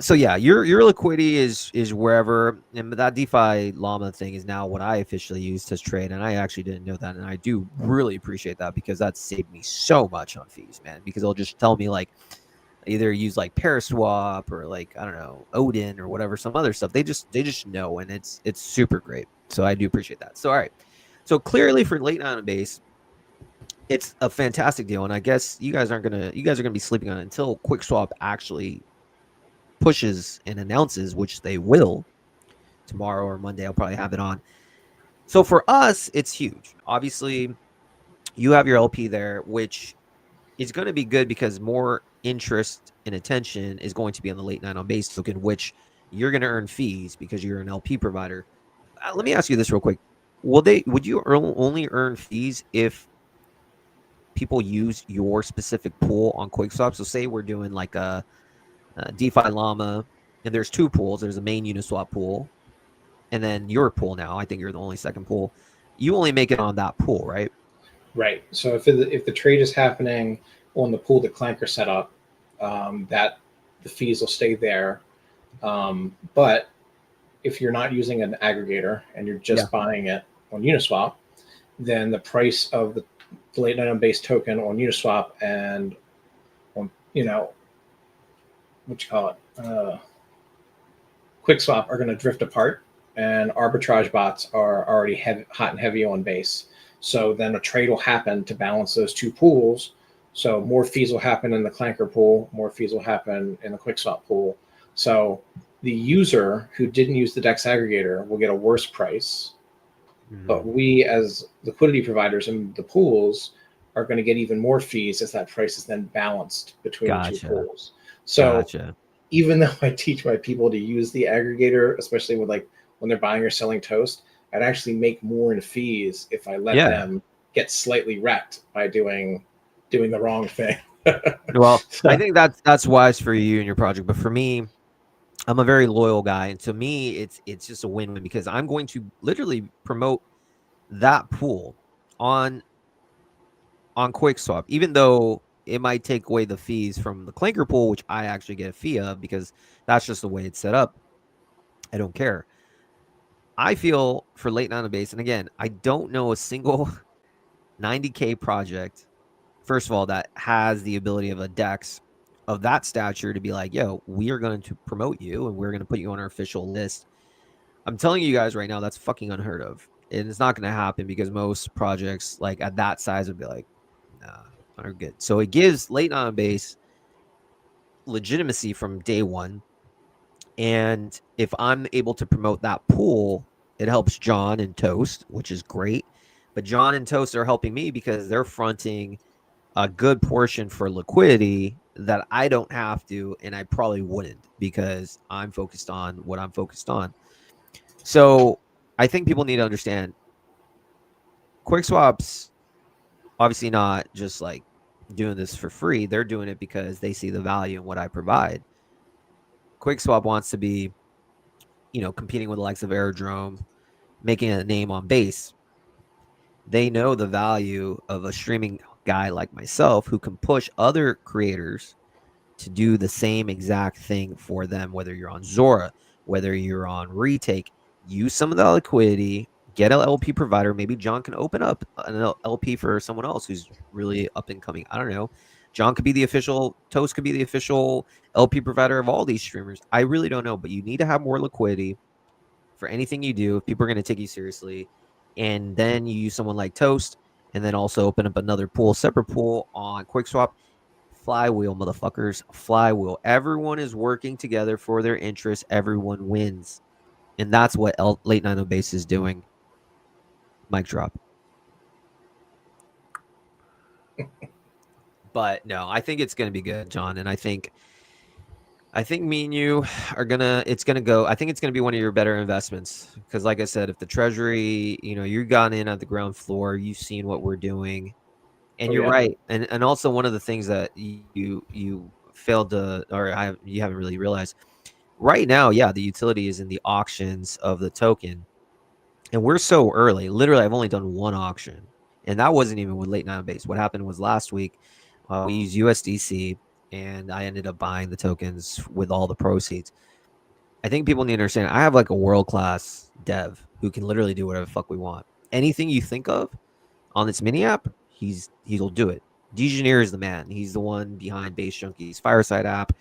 So yeah, your liquidity is wherever, and that DeFi llama thing is now what I officially use to trade, and I actually didn't know that, and I do really appreciate that because that saved me so much on fees, man. Because it'll just tell me like either use like Paraswap or like I don't know Odin or whatever some other stuff. They just know, and it's super great. So I do appreciate that. So all right, so clearly for late night on base, it's a fantastic deal, and I guess you guys are gonna be sleeping on it until QuickSwap actually pushes and announces, which they will tomorrow or Monday. I'll probably have it on. So for us, it's huge. Obviously, you have your LP there, which is going to be good because more interest and attention is going to be on the late night on base token, which you're going to earn fees because you're an LP provider. Let me ask you this real quick: would you only earn fees if people use your specific pool on QuickSwap? So say we're doing like a DeFi Llama, and there's two pools. There's a main Uniswap pool, and then your pool now. I think you're the only second pool. You only make it on that pool, right? Right. So if the trade is happening on the pool that Clanker set up, that the fees will stay there. But if you're not using an aggregator and you're just buying it on Uniswap, then the price of the late night on base token on Uniswap and on what you call it, QuickSwap are going to drift apart, and arbitrage bots are already hot and heavy on base. So then a trade will happen to balance those two pools. So more fees will happen in the Clanker pool, more fees will happen in the QuickSwap pool. So the user who didn't use the DEX aggregator will get a worse price, but we as liquidity providers in the pools are going to get even more fees as that price is then balanced between the two pools. So even though I teach my people to use the aggregator, especially with like when they're buying or selling toast, I'd actually make more in fees if I let them get slightly wrecked by doing the wrong thing. Well, I think that's wise for you and your project, but for me, I'm a very loyal guy, and to me, it's just a win-win because I'm going to literally promote that pool on QuickSwap, even though it might take away the fees from the Clanker pool, which I actually get a fee of because that's just the way it's set up. I don't care. I feel for late night on base, and again, I don't know a single 90K project, first of all, that has the ability of a DEX of that stature to be like, yo, we are going to promote you and we're going to put you on our official list. I'm telling you guys right now, that's fucking unheard of. And it's not going to happen because most projects like at that size would be like, nah, are good. So it gives late on base legitimacy from day one. And if I'm able to promote that pool, it helps John and Toast, which is great. But John and Toast are helping me because they're fronting a good portion for liquidity that I don't have to, and I probably wouldn't because I'm focused on what I'm focused on. So I think people need to understand QuickSwap's obviously not just like doing this for free. They're doing it because they see the value in what I provide. QuickSwap wants to be, competing with the likes of Aerodrome, making a name on base. They know the value of a streaming guy like myself who can push other creators to do the same exact thing for them, whether you're on Zora, whether you're on Retake. Use some of the liquidity, get an LP provider. Maybe John can open up an LP for someone else who's really up and coming. I don't know. John could be the official, Toast could be the official LP provider of all these streamers. I really don't know, but you need to have more liquidity for anything you do if people are going to take you seriously. And then you use someone like Toast, and then also open up another pool, separate pool on QuickSwap. Flywheel, motherfuckers. Flywheel. Everyone is working together for their interests. Everyone wins. And that's what Late Night on Base is doing. Mic drop. But no, I think it's going to be good, John. And I think me and you are it's gonna go. I think it's gonna be one of your better investments because, like I said, if the Treasury, you got in at the ground floor, you've seen what we're doing, and you're right. And also one of the things that you failed to, or you haven't really realized right now, the utility is in the auctions of the token, and we're so early. Literally, I've only done one auction, and that wasn't even with late night base. What happened was last week, we used USDC. and I ended up buying the tokens with all the proceeds. I think people need to understand I have like a world class dev who can literally do whatever the fuck we want. Anything you think of on this mini app, he'll do it. Dejaneer is the man. He's the one behind Base Junkie's Fireside app.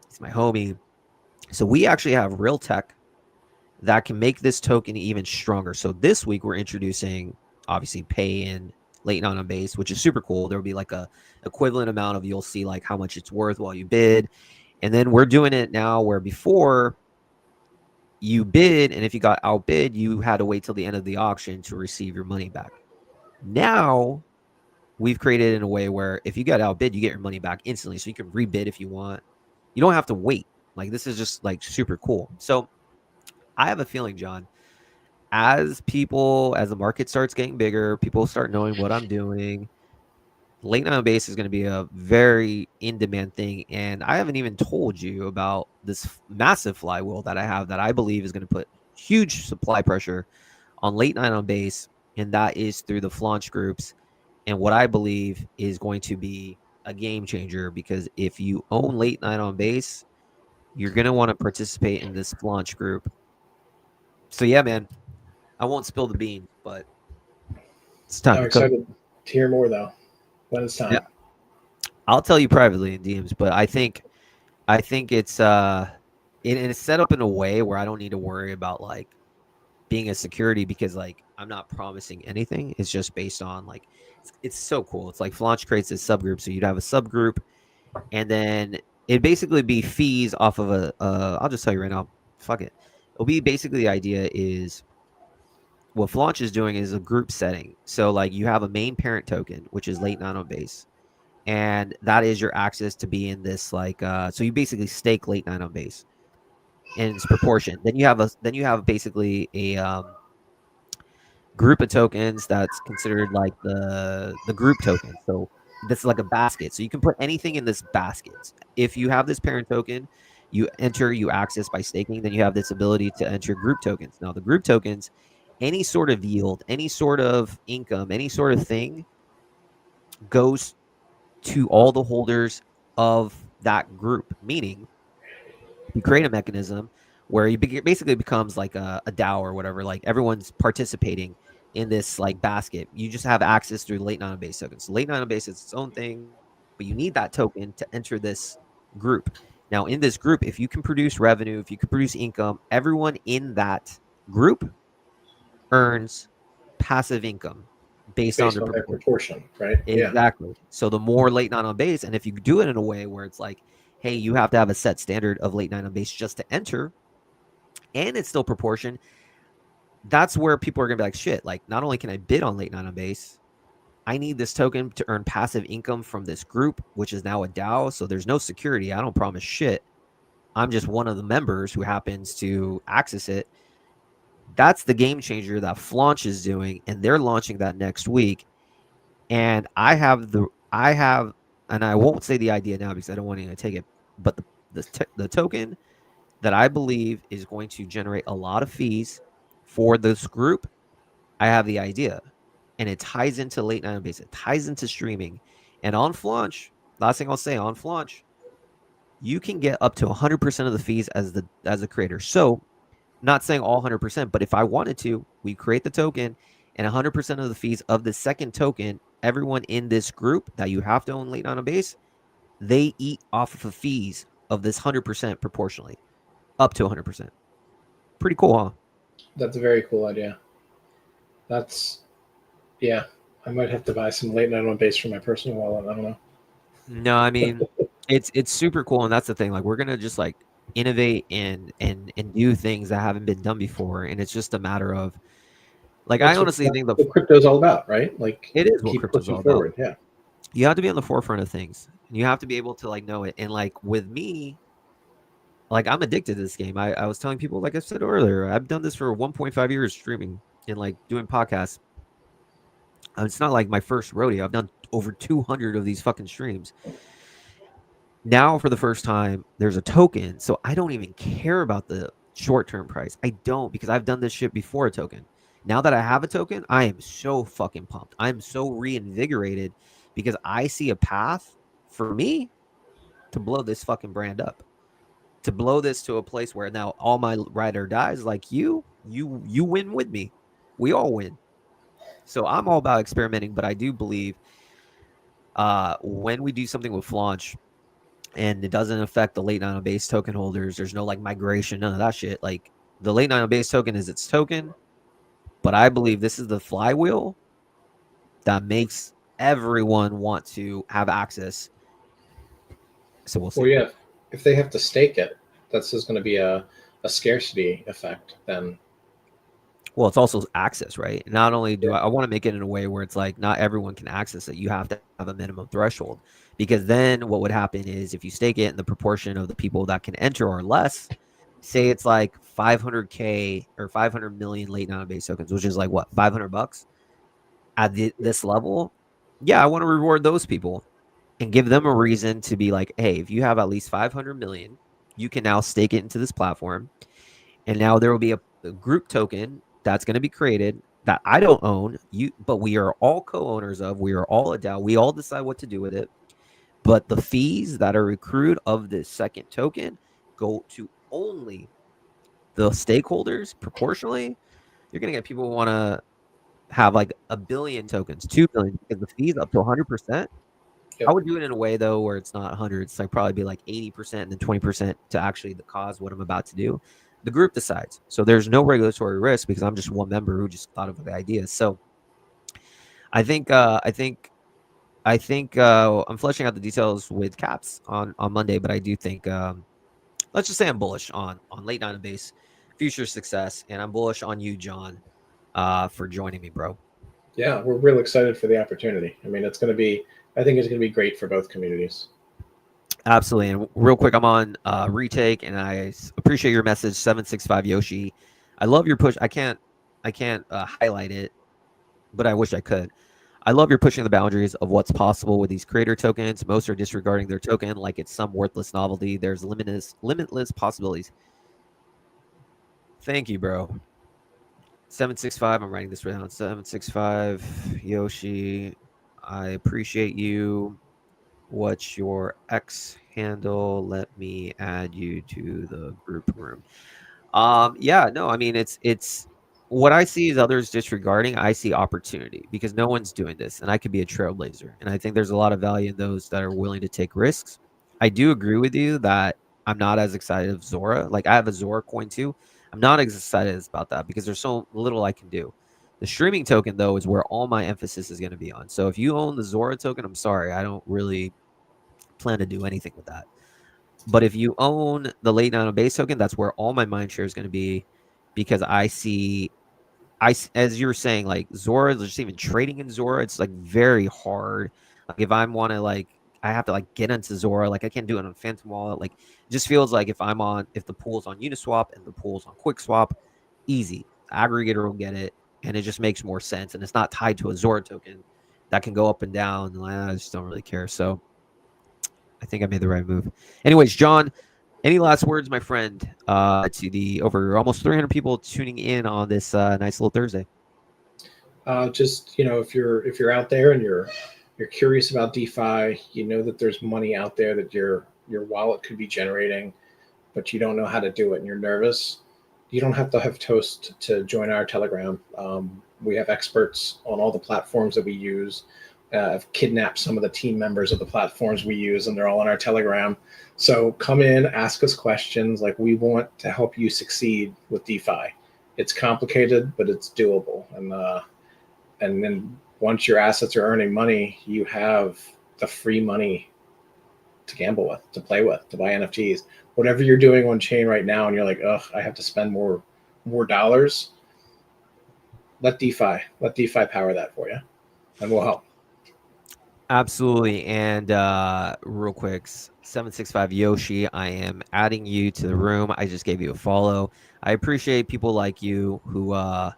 He's my homie. So we actually have real tech that can make this token even stronger. So this week we're introducing obviously pay in late night on base, which is super cool. There'll be like a equivalent amount of you'll see like how much it's worth while you bid. And then we're doing it now where before you bid, and if you got outbid, you had to wait till the end of the auction to receive your money back. Now we've created it in a way where if you got outbid, you get your money back instantly. So you can rebid if you want. You don't have to wait. Like this is just like super cool. So I have a feeling, John, as the market starts getting bigger, people start knowing what I'm doing. Late night on base is going to be a very in-demand thing, and I haven't even told you about this massive flywheel that I have that I believe is going to put huge supply pressure on late night on base, and that is through the flaunch groups, and what I believe is going to be a game changer because if you own late night on base, you're going to want to participate in this flaunch group. So yeah, man, I won't spill the beans, but it's time I'm to cook. excited to hear more though when it's time. Yeah. I'll tell you privately in DMs, but I think it's it's set up in a way where I don't need to worry about like being a security because like I'm not promising anything. It's just based on like it's so cool. It's like Flaunch creates a subgroup, so you'd have a subgroup, and then it'd basically be fees off of a. I'll just tell you right now, fuck it. It'll be basically the idea is what Flaunch is doing is a group setting. So like you have a main parent token, which is late night on base. And that is your access to be in this like so you basically stake late night on base in its proportion. Then you have basically a group of tokens that's considered like the group token. So this is like a basket. So you can put anything in this basket. If you have this parent token, you access by staking, then you have this ability to enter group tokens. Now the group tokens, any sort of yield, any sort of income, any sort of thing goes to all the holders of that group, meaning you create a mechanism where you basically becomes like a DAO or whatever, like everyone's participating in this like basket. You just have access through late night on base tokens. So late night on base is its own thing, but you need that token to enter this group. Now in this group, if you can produce revenue, if you can produce income, everyone in that group earns passive income based on their proportion, right? Exactly. Yeah. So the more late night on base, and if you do it in a way where it's like, hey, you have to have a set standard of late night on base just to enter, and it's still proportion, that's where people are gonna be like, shit, like not only can I bid on late night on base, I need this token to earn passive income from this group, which is now a DAO. So there's no security. I don't promise shit. I'm just one of the members who happens to access it. That's the game changer that Flaunch is doing, and they're launching that next week. And I have, and I won't say the idea now because I don't want anyone to take it, but the token that I believe is going to generate a lot of fees for this group, I have the idea, and it ties into late night on base. It ties into streaming, and on Flaunch, last thing I'll say on Flaunch, you can get up to 100% of the fees as a creator. So, not saying all 100%, but if I wanted to, we create the token, and 100% of the fees of the second token, everyone in this group that you have to own late night on base, they eat off of the fees of this 100% proportionally, up to 100%. Pretty cool, huh? That's a very cool idea. Yeah. I might have to buy some late night on base for my personal wallet. I don't know. No, I mean, it's super cool, and that's the thing. Like, we're gonna just like innovate and do things that haven't been done before, and it's just a matter of like I honestly think what crypto's all about, right? Like it is what keep crypto's pushing all forward. about. Yeah. You have to be on the forefront of things, and you have to be able to like know it. And like with me, like I'm addicted to this game. I was telling people, like I said earlier, I've done this for 1.5 years streaming and like doing podcasts. It's not like my first rodeo. I've done over 200 of these fucking streams. Now, for the first time, there's a token, so I don't even care about the short-term price. I don't, because I've done this shit before a token. Now that I have a token, I am so fucking pumped. I'm so reinvigorated because I see a path for me to blow this fucking brand up, to blow this to a place where now all my ride or dies like you win with me. We all win. So I'm all about experimenting, but I do believe when we do something with Flaunch and it doesn't affect the late night on base token holders, there's no like migration, none of that shit. Like the late night on base token is its token, but I believe this is the flywheel that makes everyone want to have access. So we'll see. Well, yeah, if they have to stake it, that's just going to be a scarcity effect then. Well, it's also access, right? Not only do I want to make it in a way where it's like not everyone can access it. You have to have a minimum threshold, because then what would happen is if you stake it and the proportion of the people that can enter are less, say it's like 500K or 500 million late non-base tokens, which is like what, $500 at this level. Yeah, I want to reward those people and give them a reason to be like, hey, if you have at least 500 million, you can now stake it into this platform. And now there will be a group token that's going to be created that I don't own, but we are all co-owners of. We are all a DAO. We all decide what to do with it. But the fees that are accrued of this second token go to only the stakeholders proportionally. You're going to get people who want to have like 1 billion tokens, 2 billion, because the fees up to 100%. Yep. I would do it in a way though where it's not 100. It's like probably be like 80% and then 20% to actually the cause what I'm about to do. The group decides. So there's no regulatory risk because I'm just one member who just thought of the idea. So I think I'm fleshing out the details with Caps on Monday, but I do think let's just say I'm bullish on late night on base future success, and I'm bullish on you, John, for joining me, bro. Yeah, we're real excited for the opportunity. I mean, I think it's going to be great for both communities. Absolutely. And real quick, I'm on retake, and I appreciate your message, 765 Yoshi. I love your push. I can't highlight it, but I wish I could. I love your pushing the boundaries of what's possible with these creator tokens. Most are disregarding their token like it's some worthless novelty. There's limitless possibilities. Thank you, bro. 765. I'm writing this right down. 765 Yoshi. I appreciate you. What's your X handle? Let me add you to the group room. Yeah, no, I mean it's what I see is others disregarding. I see opportunity because no one's doing this, and I could be a trailblazer. And I think there's a lot of value in those that are willing to take risks. I do agree with you that I'm not as excited of Zora. Like I have a Zora coin too. I'm not as excited about that because there's so little I can do. The streaming token though is where all my emphasis is going to be on. So if you own the Zora token, I'm sorry, I don't really plan to do anything with that. But if you own the late night on base token, that's where all my mind share is going to be, because I see, as you were saying, like Zora, just even trading in Zora, it's like very hard. Like if I want to I have to get into Zora, like I can't do it on Phantom Wallet. Like it just feels like if the pool's on Uniswap and the pool's on QuickSwap, easy, the aggregator will get it, and it just makes more sense, and it's not tied to a Zora token that can go up and down. And I just don't really care. So I think I made the right move. Anyways, John, any last words, my friend, to the over almost 300 people tuning in on this nice little Thursday? Just if you're out there and you're curious about DeFi, you know that there's money out there that your wallet could be generating, but you don't know how to do it and you're nervous. You don't have to have Toast to join our Telegram. We have experts on all the platforms that we use. I've kidnapped some of the team members of the platforms we use, and they're all on our Telegram. So come in, ask us questions. Like, we want to help you succeed with DeFi. It's complicated, but it's doable. And then once your assets are earning money, you have the free money to gamble with, to play with, to buy NFTs. Whatever you're doing on chain right now, and you're like, ugh, I have to spend more dollars. Let DeFi power that for you, and we'll help. Absolutely. And real quick, 765 Yoshi, I am adding you to the room. I just gave you a follow. I appreciate people like you who are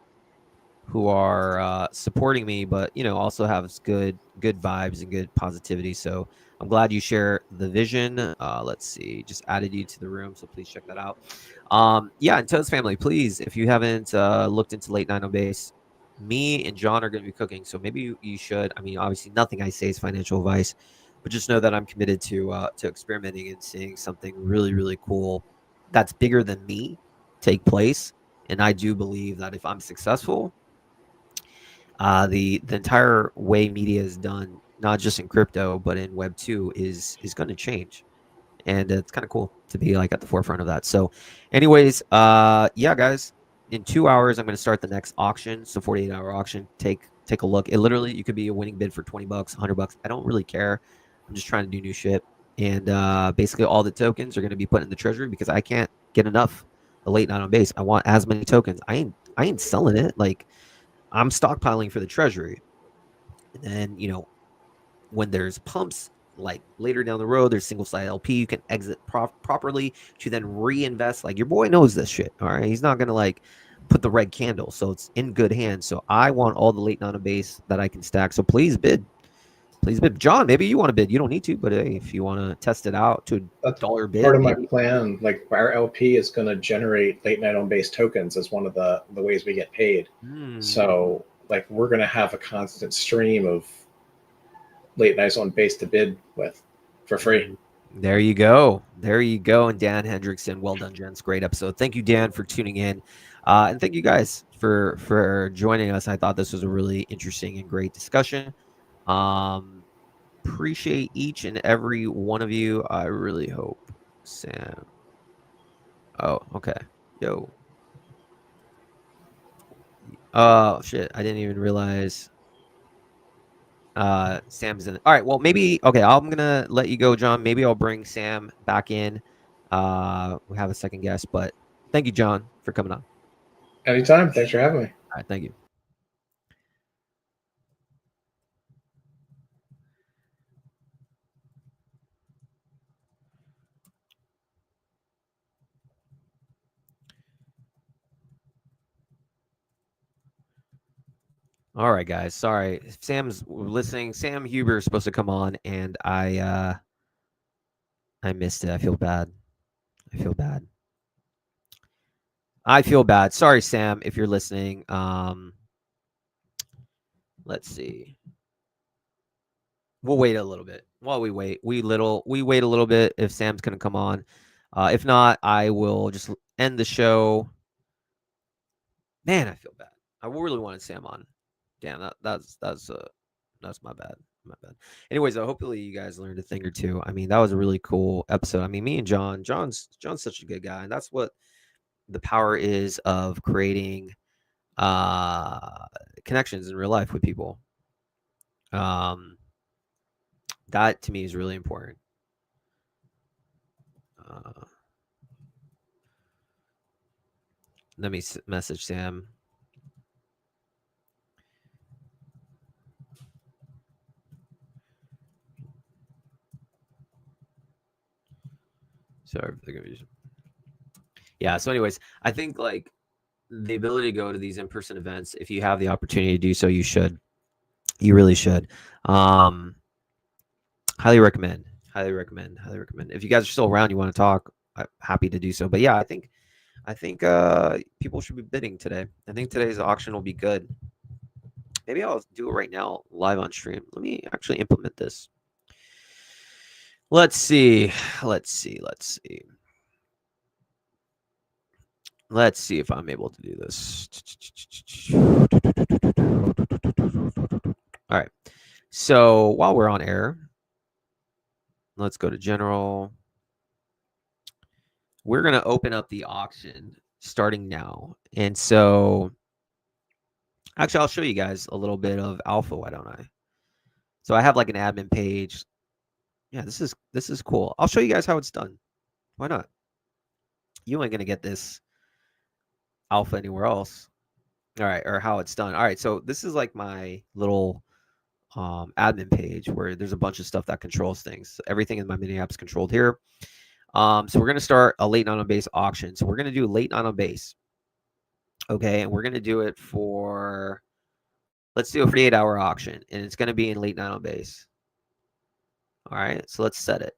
supporting me, but also have good vibes and good positivity. So I'm glad you share the vision. Let's see, just added you to the room, so please check that out. Yeah, and Toad's family, please, if you haven't looked into late night on base, me and John are going to be cooking, so maybe you should. I mean, obviously nothing I say is financial advice, But just know that I'm committed to experimenting and seeing something really, really cool that's bigger than me take place. And I do believe that if I'm successful, the entire way media is done, not just in crypto but in Web 2, is going to change, and it's kind of cool to be like at the forefront of that. So, anyways, yeah, guys, in 2 hours I'm going to start the next auction. So 48-hour auction. Take a look. It literally, you could be a winning bid for $20, $100. I don't really care. I'm just trying to do new shit, and basically all the tokens are going to be put in the treasury because I can't get enough. The late night on base. I want as many tokens. I ain't selling it. Like, I'm stockpiling for the treasury. And then, when there's pumps, like later down the road, there's single side LP, you can exit properly to then reinvest. Like, your boy knows this shit. All right. He's not going to like put the red candle. So it's in good hands. So I want all the late non base that I can stack. So please bid. Please bid. John, maybe you want to bid. You don't need to, but hey, if you want to test it out to a That's dollar bid, part of my maybe. plan. Like our LP is going to generate late night on base tokens as one of the ways we get paid. So like we're going to have a constant stream of late nights on base to bid with for free. There you go. There you go. And Dan Hendrickson, well done, gents. Great episode. Thank you, Dan, for tuning in. And thank you guys for joining us. I thought this was a really interesting and great discussion. Appreciate each and every one of you. I really hope Sam. Oh, okay. Yo. Oh shit. I didn't even realize Sam's in it. All right, well, maybe okay, I'm gonna let you go, John. Maybe I'll bring Sam back in. We have a second guest, but thank you, John, for coming on. Anytime. Thanks for having me. All right, thank you. All right, guys. Sorry, Sam's listening. Sam Huber is supposed to come on, and I missed it. I feel bad. I feel bad. I feel bad. Sorry, Sam, if you're listening. Let's see. We'll wait a little bit. While we wait, we wait a little bit if Sam's gonna come on. If not, I will just end the show. Man, I feel bad. I really wanted Sam on. Damn, that's my bad. My bad. Anyways, hopefully you guys learned a thing or two. I mean, that was a really cool episode. I mean, me and John's such a good guy, and that's what the power is of creating connections in real life with people. That to me is really important. Let me message Sam. Sorry for the confusion. Yeah. So, anyways, I think like the ability to go to these in-person events, if you have the opportunity to do so, you should. You really should. Highly recommend. Highly recommend. Highly recommend. If you guys are still around, you want to talk, I'm happy to do so. But yeah, I think people should be bidding today. I think today's auction will be good. Maybe I'll do it right now live on stream. Let me actually implement this. Let's see. Let's see if I'm able to do this. All right. So while we're on air, let's go to general. We're going to open up the auction starting now. And so actually, I'll show you guys a little bit of alpha. Why don't I? So I have like an admin page. Yeah, this is cool. I'll show you guys how it's done. Why not? You ain't going to get this alpha anywhere else. All right, or how it's done. All right, so this is like my little admin page where there's a bunch of stuff that controls things. Everything in my mini app is controlled here. So we're going to start a late night on base auction. So we're going to do late night on base. Okay, and we're going to do it for, let's do a 48-hour auction, and it's going to be in late night on base. All right, so let's set it.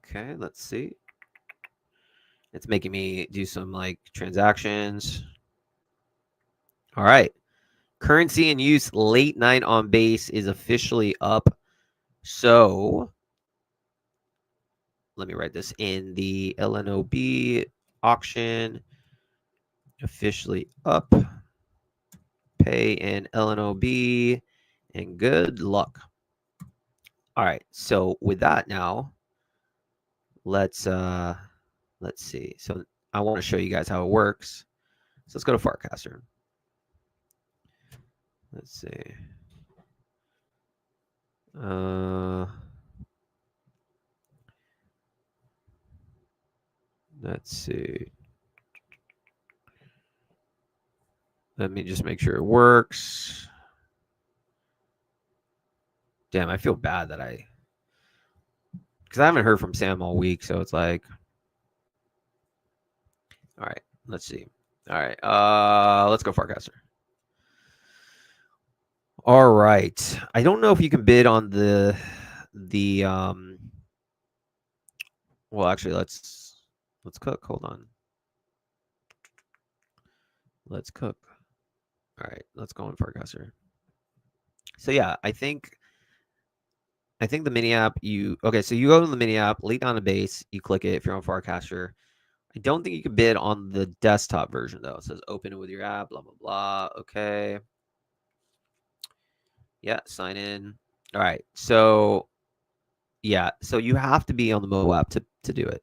Okay, let's see. It's making me do some like transactions. All right. Currency in use late night on base is officially up. So let me write this in. The LNOB auction officially up. Pay in LNOB and good luck. All right. So with that now, let's see. So I want to show you guys how it works. So let's go to Farcaster. Let's see. Let's see. Let me just make sure it works. Damn, I feel bad that because I haven't heard from Sam all week, so it's like, all right, let's see. All right, let's go Farcaster. All right, I don't know if you can bid on the well, actually, let's cook. Hold on. Let's cook. All right, let's go on Farcaster. So yeah, I think the mini app, so you go to the mini app, late on the base, you click it if you're on Farcaster. I don't think you can bid on the desktop version though. It says open it with your app, blah blah blah. Okay. Yeah, sign in. All right. So yeah, so you have to be on the mobile app to do it.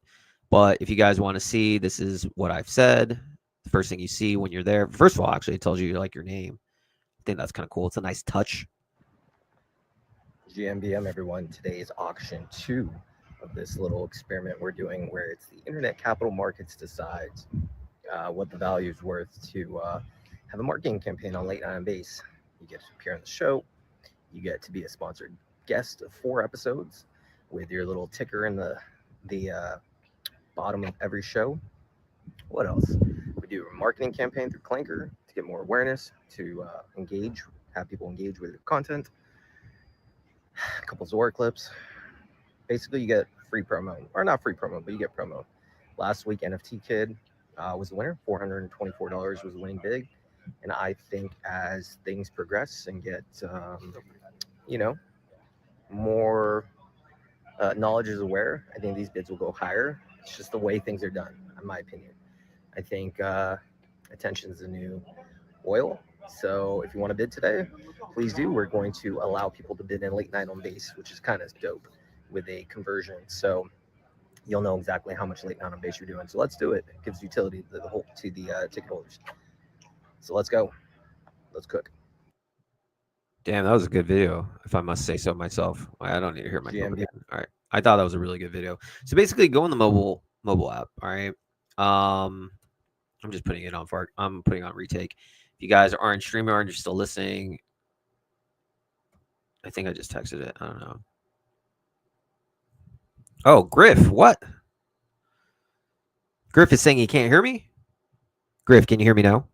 But if you guys want to see, this is what I've said. The first thing you see when you're there, first of all, actually, it tells you like your name. I think that's kind of cool. It's a nice touch. GMBM, everyone. Today is auction 2 of this little experiment we're doing where it's the internet capital markets decides what the value is worth to have a marketing campaign on Late Night on Base. You get to appear on the show. You get to be a sponsored guest of 4 episodes with your little ticker in the bottom of every show. What else? We do a marketing campaign through Clanker to get more awareness, to have people engage with your content. A couple Zora clips. Basically, you get free promo, or not free promo, but you get promo. Last week, NFT Kid was the winner. $424 was winning big. And I think as things progress and get, more knowledge is aware, I think these bids will go higher. It's just the way things are done, in my opinion. I think attention is the new oil. So if you want to bid today, please do. We're going to allow people to bid in Late Night on Base, which is kind of dope with a conversion. So you'll know exactly how much Late Night on Base you're doing. So let's do it. It gives utility to the ticket holders. So let's go. Let's cook. Damn, that was a good video, if I must say so myself. I don't need to hear my GMB. All right. I thought that was a really good video. So basically go in the mobile app, all right? I'm just putting it on I'm putting on retake. If you guys aren't streaming or you're still listening, I think I just texted it. I don't know. Oh, Griff, what? Griff is saying he can't hear me? Griff, can you hear me now?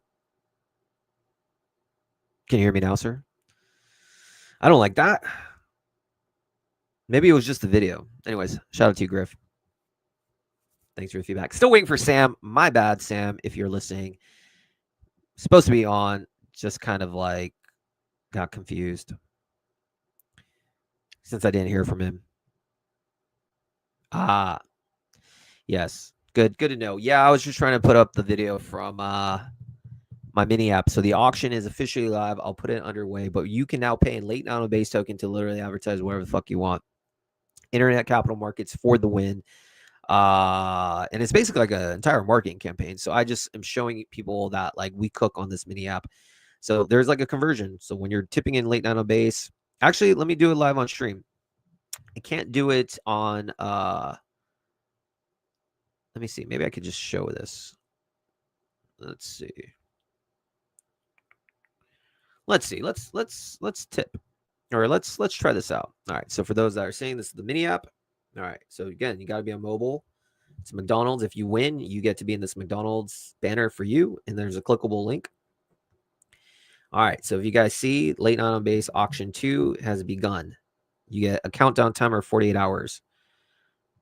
Can you hear me now, sir? I don't like that. Maybe it was just the video. Anyways, shout out to you, Griff. Thanks for your feedback. Still waiting for Sam. My bad, Sam, if you're listening. Supposed to be on, just kind of like got confused since I didn't hear from him. Ah, yes. Good to know. Yeah, I was just trying to put up the video from my mini app. So the auction is officially live. I'll put it underway, but you can now pay in Late Night on Base token to literally advertise whatever the fuck you want. Internet capital markets for the win. And it's basically like an entire marketing campaign. So I just am showing people that like we cook on this mini app. So there's like a conversion. So when you're tipping in Late Night on Base, actually, let me do it live on stream. I can't do it on let me see. Maybe I could just show this. Let's see. Let's tip. Or let's try this out. All right. So for those that are saying this is the mini app. All right. So again, you got to be on mobile. It's McDonald's. If you win, you get to be in this McDonald's banner for you. And there's a clickable link. All right. So if you guys see, Late Night on Base auction 2 has begun. You get a countdown timer of 48 hours.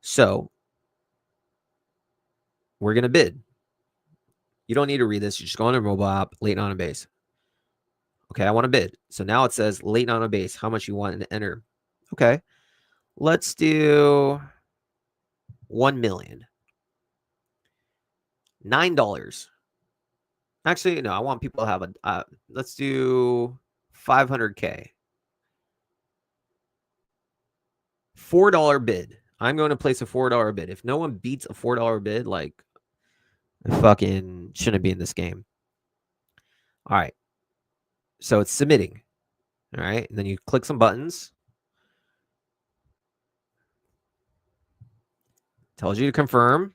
So we're going to bid. You don't need to read this. You just go on your mobile app, Late Night on Base. Okay, I want to bid. So now it says late night on base, how much you want to enter. Okay, let's do 1 million. $9. Actually, no, I want people to have a, let's do 500K. $4 bid. I'm going to place a $4 bid. If no one beats a $4 bid, like, I fucking shouldn't be in this game. All right. So it's submitting. All right. And then you click some buttons. Tells you to confirm.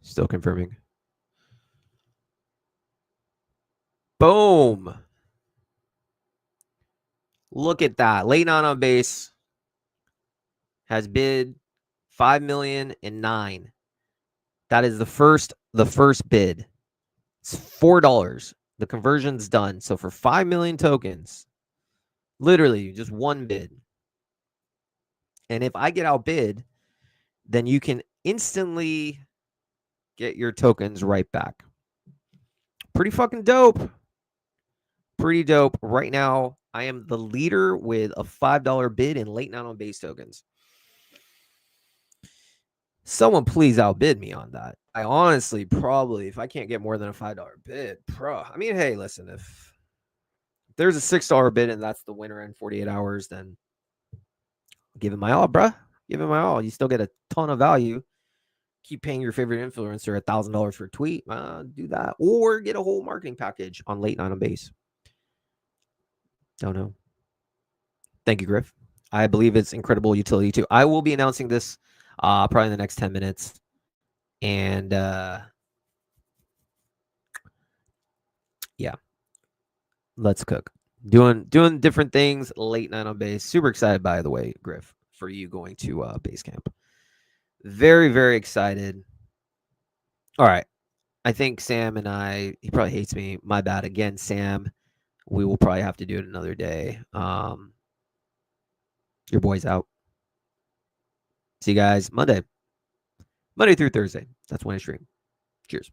Still confirming. Boom. Look at that. Late on base has bid 5,000,009. That is the first bid. It's $4. The conversion's done. So for 5 million tokens, literally just one bid. And if I get outbid, then you can instantly get your tokens right back. Pretty fucking dope. Pretty dope. Right now, I am the leader with a $5 bid in late night on base tokens. Someone please outbid me on that. I honestly probably, if I can't get more than a $5 bid, I mean, hey, listen, if there's a $6 bid and that's the winner in 48 hours, then give it my all, bruh. Give it my all. You still get a ton of value. Keep paying your favorite influencer $1,000 for a tweet. Do that. Or get a whole marketing package on late night on base. Don't know. Thank you, Griff. I believe it's incredible utility too. I will be announcing this probably in the next 10 minutes. And yeah, let's cook. Doing different things late night on base. Super excited, by the way, Griff, for you going to base camp. Very, very excited. All right. I think Sam and he probably hates me. My bad. Again, Sam, we will probably have to do it another day. Your boy's out. See you guys Monday through Thursday. That's when I stream. Cheers.